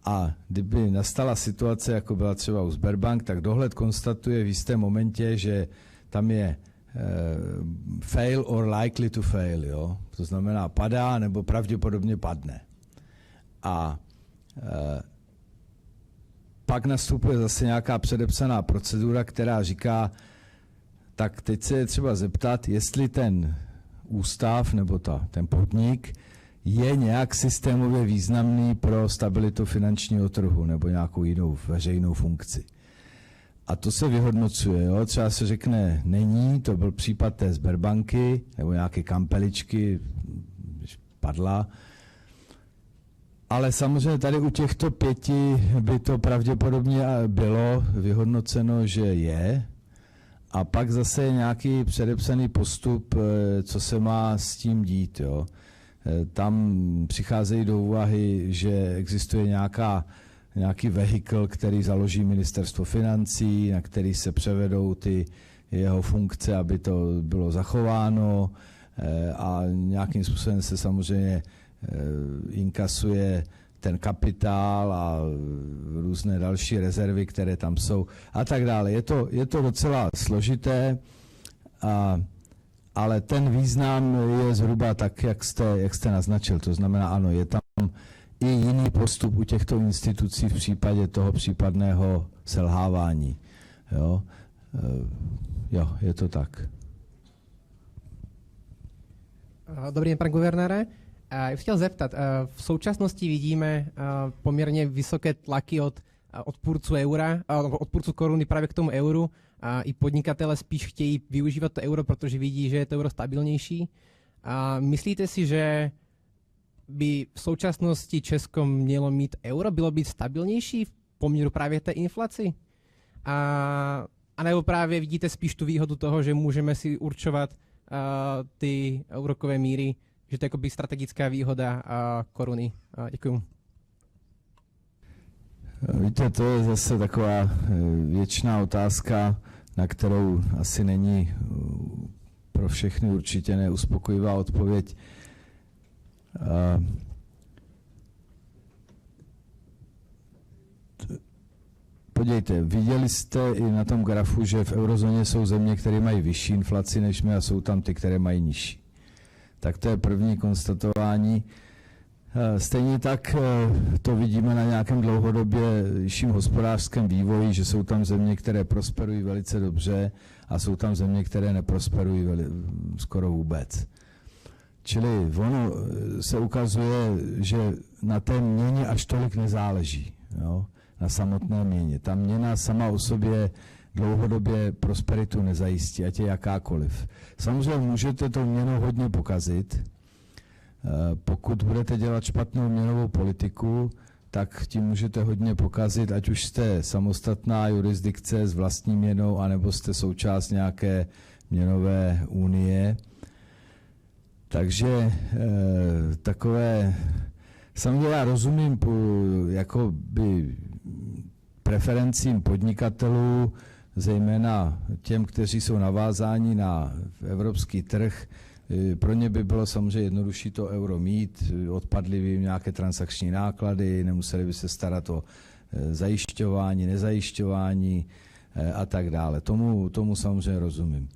A kdyby nastala situace, jako byla třeba u Sberbank, tak dohled konstatuje v jistém momentě, že tam je fail or likely to fail, jo? To znamená padá nebo pravděpodobně padne. A pak nastupuje zase nějaká předepsaná procedura, která říká, tak teď se je třeba zeptat, jestli ten ústav nebo ten podnik je nějak systémově významný pro stabilitu finančního trhu nebo nějakou jinou veřejnou funkci. A to se vyhodnocuje. Jo? Třeba se řekne, není, to byl případ té Sberbanky nebo nějaké kampeličky, když padla. Ale samozřejmě tady u těchto 5 by to pravděpodobně bylo vyhodnoceno, že je. A pak zase je nějaký předepsaný postup, co se má s tím dít. Jo? Tam přicházejí do úvahy, že existuje nějaký vehikl, který založí ministerstvo financí, na který se převedou ty jeho funkce, aby to bylo zachováno a nějakým způsobem se samozřejmě inkasuje ten kapitál a různé další rezervy, které tam jsou a tak dále. Je to docela složité, ale ten význam je zhruba tak, jak jste naznačil. To znamená, ano, je tam i jiný postup u těchto institucí v případě toho případného selhávání. Jo, je to tak. Dobrý den, pan guvernére. Já bych chtěl zeptat, v současnosti vidíme poměrně vysoké tlaky od odpůrců eura, odpůrců koruny právě k tomu euru. I podnikatele spíš chtějí využívat to euro, protože vidí, že je to euro stabilnější. Myslíte si, že by v současnosti Česko mělo mít euro, bylo být stabilnější v poměru právě té inflaci? A nebo právě vidíte spíš tu výhodu toho, že můžeme si určovat ty úrokové míry, že to je jakoby strategická výhoda koruny? Děkuji. Víte, to je zase taková věčná otázka, na kterou asi není pro všechny určitě neuspokojivá odpověď. Podívejte, viděli jste i na tom grafu, že v eurozóně jsou země, které mají vyšší inflaci než my a jsou tam ty, které mají nižší. Tak to je první konstatování. Stejně tak to vidíme na nějakém dlouhodobějším hospodářském vývoji, že jsou tam země, které prosperují velice dobře a jsou tam země, které neprosperují skoro vůbec. Čili ono se ukazuje, že na té měně až tolik nezáleží, jo, na samotné měně. Ta měna sama o sobě dlouhodobě prosperitu nezajistí, ať je jakákoliv. Samozřejmě můžete tou měnou hodně pokazit. Pokud budete dělat špatnou měnovou politiku, tak tím můžete hodně pokazit, ať už jste samostatná jurisdikce s vlastní měnou, anebo jste součást nějaké měnové unie. Takže takové, samozřejmě já rozumím jakoby preferencím podnikatelů, zejména těm, kteří jsou navázáni na evropský trh. Pro ně by bylo samozřejmě jednodušší to euro mít, odpadly by jim nějaké transakční náklady, nemuseli by se starat o zajišťování, nezajišťování a tak dále. Tomu samozřejmě rozumím.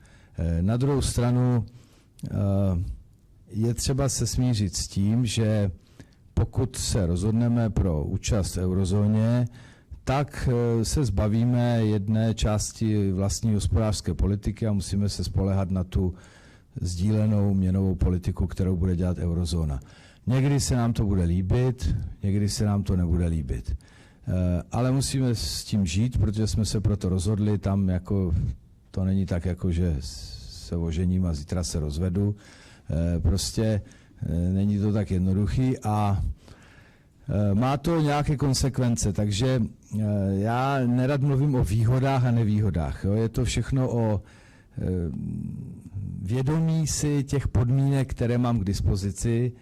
Na druhou stranu je třeba se smířit s tím, že pokud se rozhodneme pro účast v eurozóně, tak se zbavíme jedné části vlastní hospodářské politiky a musíme se spoléhat na tu sdílenou měnovou politiku, kterou bude dělat eurozóna. Někdy se nám to bude líbit, někdy se nám to nebude líbit. Ale musíme s tím žít, protože jsme se proto rozhodli, tam jako to není tak, jako že se ožením a zítra se rozvedu. Prostě není to tak jednoduchý a má to nějaké konsekvence, takže já nerad mluvím o výhodách a nevýhodách. Jo? Je to všechno o vědomí si těch podmínek, které mám k dispozici.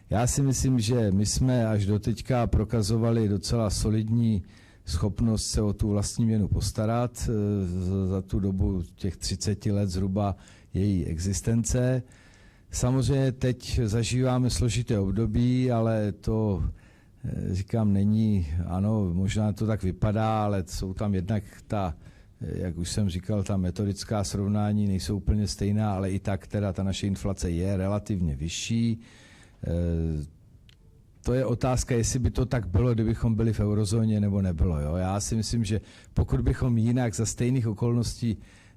Já si myslím, že my jsme až doteďka prokazovali docela solidní schopnost se o tu vlastní měnu postarat za tu dobu těch 30 let zhruba její existence. Samozřejmě teď zažíváme složité období, ale to, říkám, není, ano, možná to tak vypadá, ale jsou tam jednak jak už jsem říkal, ta metodická srovnání nejsou úplně stejná, ale i tak teda ta naše inflace je relativně vyšší. To je otázka, jestli by to tak bylo, kdybychom byli v eurozóně, nebo nebylo. Jo? Já si myslím, že pokud bychom jinak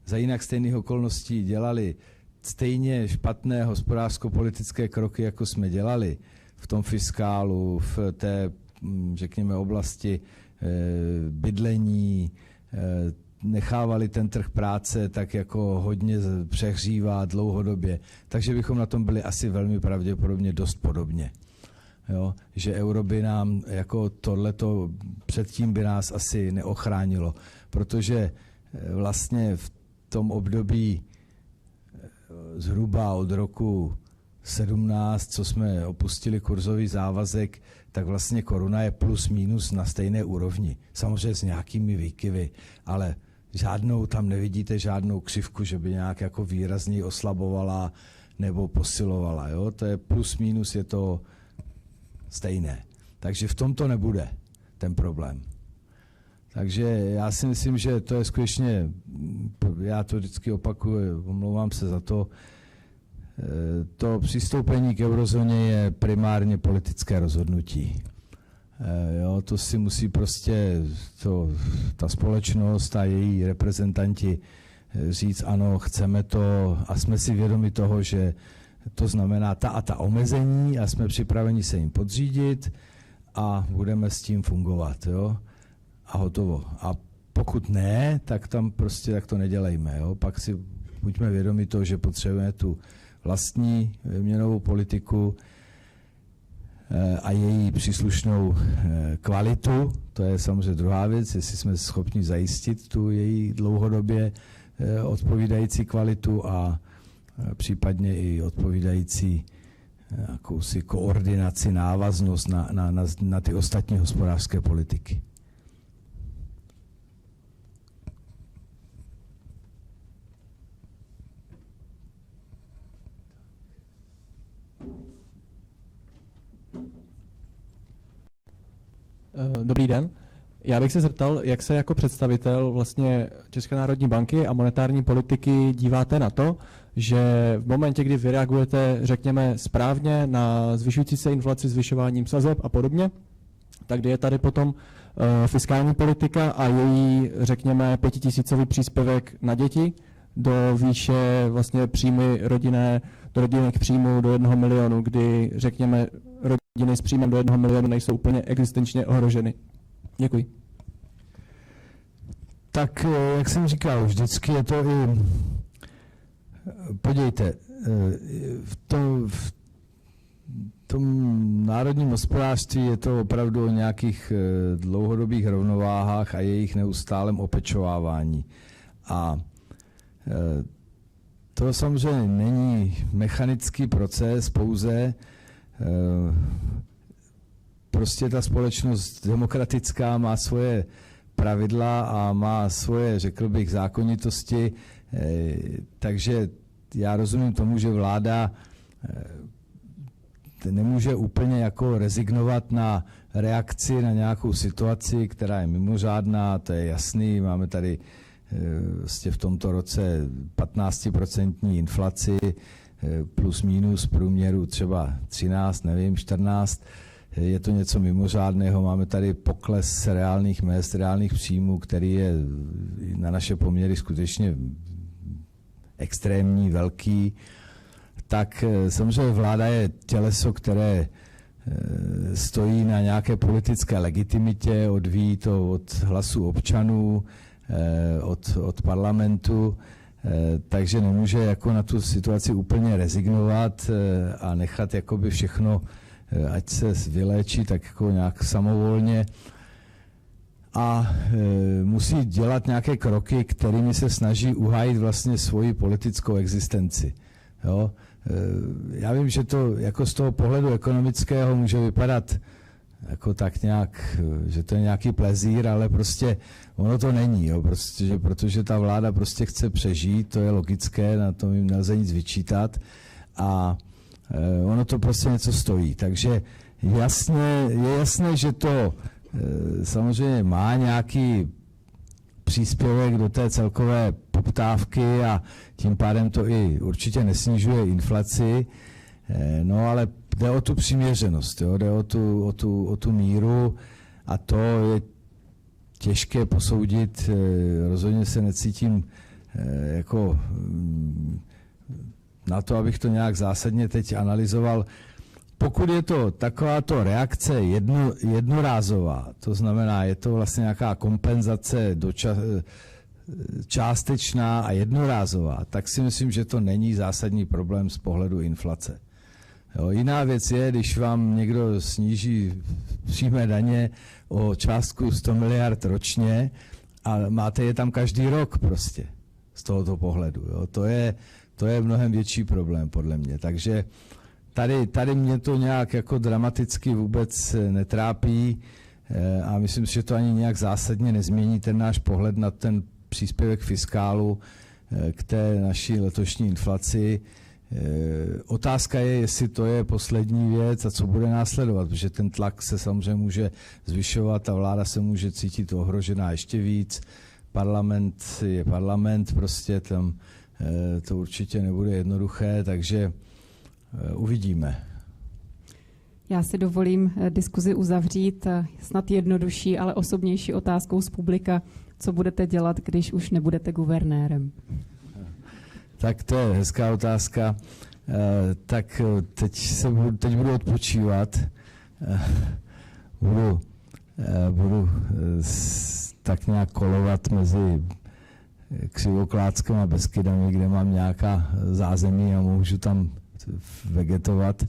za jinak stejných okolností dělali stejně špatné hospodářsko-politické kroky, jako jsme dělali v tom fiskálu, v té, řekněme, oblasti bydlení, nechávali ten trh práce tak jako hodně přehřívat dlouhodobě, takže bychom na tom byli asi velmi pravděpodobně dost podobně. Jo? Že euro by nám jako tohleto předtím by nás asi neochránilo, protože vlastně v tom období zhruba od roku 17, co jsme opustili kurzový závazek, tak vlastně koruna je plus minus na stejné úrovni. Samozřejmě s nějakými výkyvy, ale tam nevidíte žádnou křivku, že by nějak jako výrazněji oslabovala nebo posilovala. Jo? To je plus minus, je to stejné. Takže v tom to nebude ten problém. Takže já si myslím, že to je skutečně, já to vždycky opakuju, omlouvám se za to, to přistoupení k eurozóně je primárně politické rozhodnutí. Jo, to si musí prostě ta společnost a její reprezentanti říct, ano, chceme to a jsme si vědomi toho, že to znamená ta a ta omezení a jsme připraveni se jim podřídit a budeme s tím fungovat. Jo? A hotovo. A pokud ne, tak tam prostě tak to nedělejme. Jo? Pak si buďme vědomi toho, že potřebujeme tu vlastní měnovou politiku a její příslušnou kvalitu. To je samozřejmě druhá věc, jestli jsme schopni zajistit tu její dlouhodobě odpovídající kvalitu a případně i odpovídající jakousi koordinaci, návaznost na ty ostatní hospodářské politiky. Dobrý den. Já bych se zeptal, jak se jako představitel vlastně České národní banky a monetární politiky díváte na to, že v momentě, kdy vy reagujete, řekněme, správně na zvyšující se inflaci zvyšováním sazeb a podobně, tak kdy je tady potom fiskální politika a její, řekněme, 5000 příspěvek na děti do výše vlastně příjmy do rodinných příjmů do 1 milionu, kdy, řekněme, rodiny s příjmem do 1 milionu nejsou úplně existenčně ohroženy. Děkuji. Tak, jak jsem říkal, vždycky je to i... Podívejte, v tom národním hospodářství je to opravdu o nějakých dlouhodobých rovnováhách a jejich neustálém opečovávání. A to samozřejmě není mechanický proces pouze, prostě ta společnost demokratická má svoje pravidla a má svoje, řekl bych, zákonitosti, takže já rozumím tomu, že vláda nemůže úplně jako rezignovat na reakci na nějakou situaci, která je mimořádná, to je jasný, máme tady vlastně v tomto roce 15% inflaci, plus minus průměru třeba 13, nevím, 14, je to něco mimořádného, máme tady pokles reálných mezd, reálných příjmů, který je na naše poměry skutečně extrémní, velký, tak samozřejmě vláda je těleso, které stojí na nějaké politické legitimitě, odvíjí to od hlasů občanů, od parlamentu, takže nemůže jako na tu situaci úplně rezignovat a nechat jakoby všechno, ať se vyléčí tak jako nějak samovolně a musí dělat nějaké kroky, kterými se snaží uhájit vlastně svoji politickou existenci. Jo? Já vím, že to jako z toho pohledu ekonomického může vypadat jako tak nějak, že to je nějaký plezír, ale prostě ono to není, jo? Protože ta vláda prostě chce přežít, to je logické, na tom jim nelze nic vyčítat, a ono to prostě něco stojí. Takže je jasné, že to samozřejmě má nějaký příspěvek do té celkové poptávky a tím pádem to i určitě nesnižuje inflaci, no ale jde o tu přiměřenost, jo? Jde o tu míru a to je těžké posoudit, rozhodně se necítím jako na to, abych to nějak zásadně teď analyzoval. Pokud je to takováto reakce jednorázová, to znamená, je to vlastně nějaká kompenzace částečná a jednorázová, tak si myslím, že to není zásadní problém z pohledu inflace. Jo, jiná věc je, když vám někdo sníží přímé daně o částku 100 miliard ročně a máte je tam každý rok prostě z tohoto pohledu. Jo. To je mnohem větší problém podle mě. Takže tady mě to nějak jako dramaticky vůbec netrápí a myslím si, že to ani nějak zásadně nezmění ten náš pohled na ten příspěvek fiskálu k té naší letošní inflaci. Otázka je, jestli to je poslední věc a co bude následovat, protože ten tlak se samozřejmě může zvyšovat a vláda se může cítit ohrožená ještě víc. Parlament je parlament, prostě tam to určitě nebude jednoduché, takže uvidíme. Já si dovolím diskuzi uzavřít snad jednodušší, ale osobnější otázkou z publika. Co budete dělat, když už nebudete guvernérem? Tak to je hezká otázka. Tak teď budu odpočívat. Budu tak nějak kolovat mezi Křivoklátskem a Beskydami, kde mám nějaká zázemí a můžu tam vegetovat.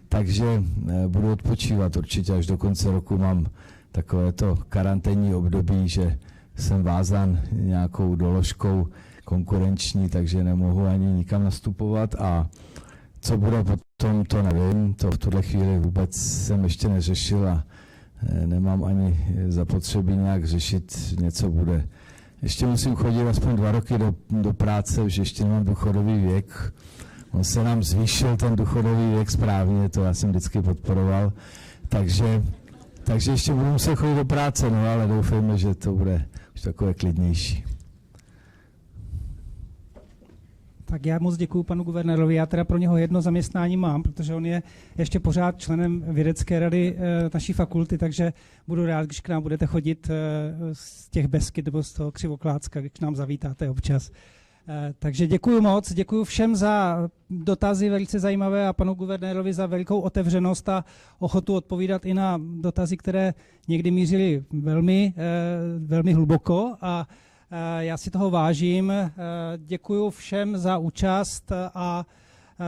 Takže budu odpočívat určitě až do konce roku. Mám takovéto karanténní období, že jsem vázán nějakou doložkou konkurenční, takže nemohu ani nikam nastupovat a co bude potom, to nevím, to v tuhle chvíli vůbec jsem ještě neřešil a nemám ani zapotřebí nějak řešit, něco bude. Ještě musím chodit aspoň 2 roky do práce, že ještě nemám důchodový věk. On se nám zvýšil ten důchodový věk správně, to já jsem vždycky podporoval, takže ještě budu muset chodit do práce, no ale doufejme, že to bude už takové klidnější. Tak já moc děkuji panu guvernérovi. Já teda pro něho jedno zaměstnání mám, protože on je ještě pořád členem vědecké rady naší fakulty, takže budu rád, když k nám budete chodit z těch Beskyd nebo z toho Křivoklátska, když k nám zavítáte občas. Takže děkuji moc, děkuji všem za dotazy velice zajímavé a panu guvernérovi za velikou otevřenost a ochotu odpovídat i na dotazy, které někdy mířily velmi hluboko a já si toho vážím. Děkuji všem za účast a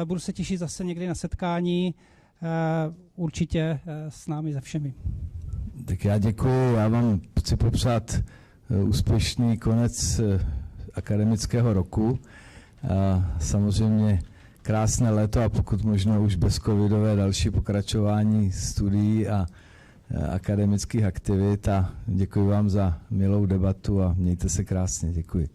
budu se těšit zase někdy na setkání, určitě s námi se všemi. Tak já děkuji, já vám chci popřát úspěšný konec akademického roku. Samozřejmě krásné léto a pokud možno už bezcovidové další pokračování studií a akademických aktivit a děkuji vám za milou debatu a mějte se krásně. Děkuji.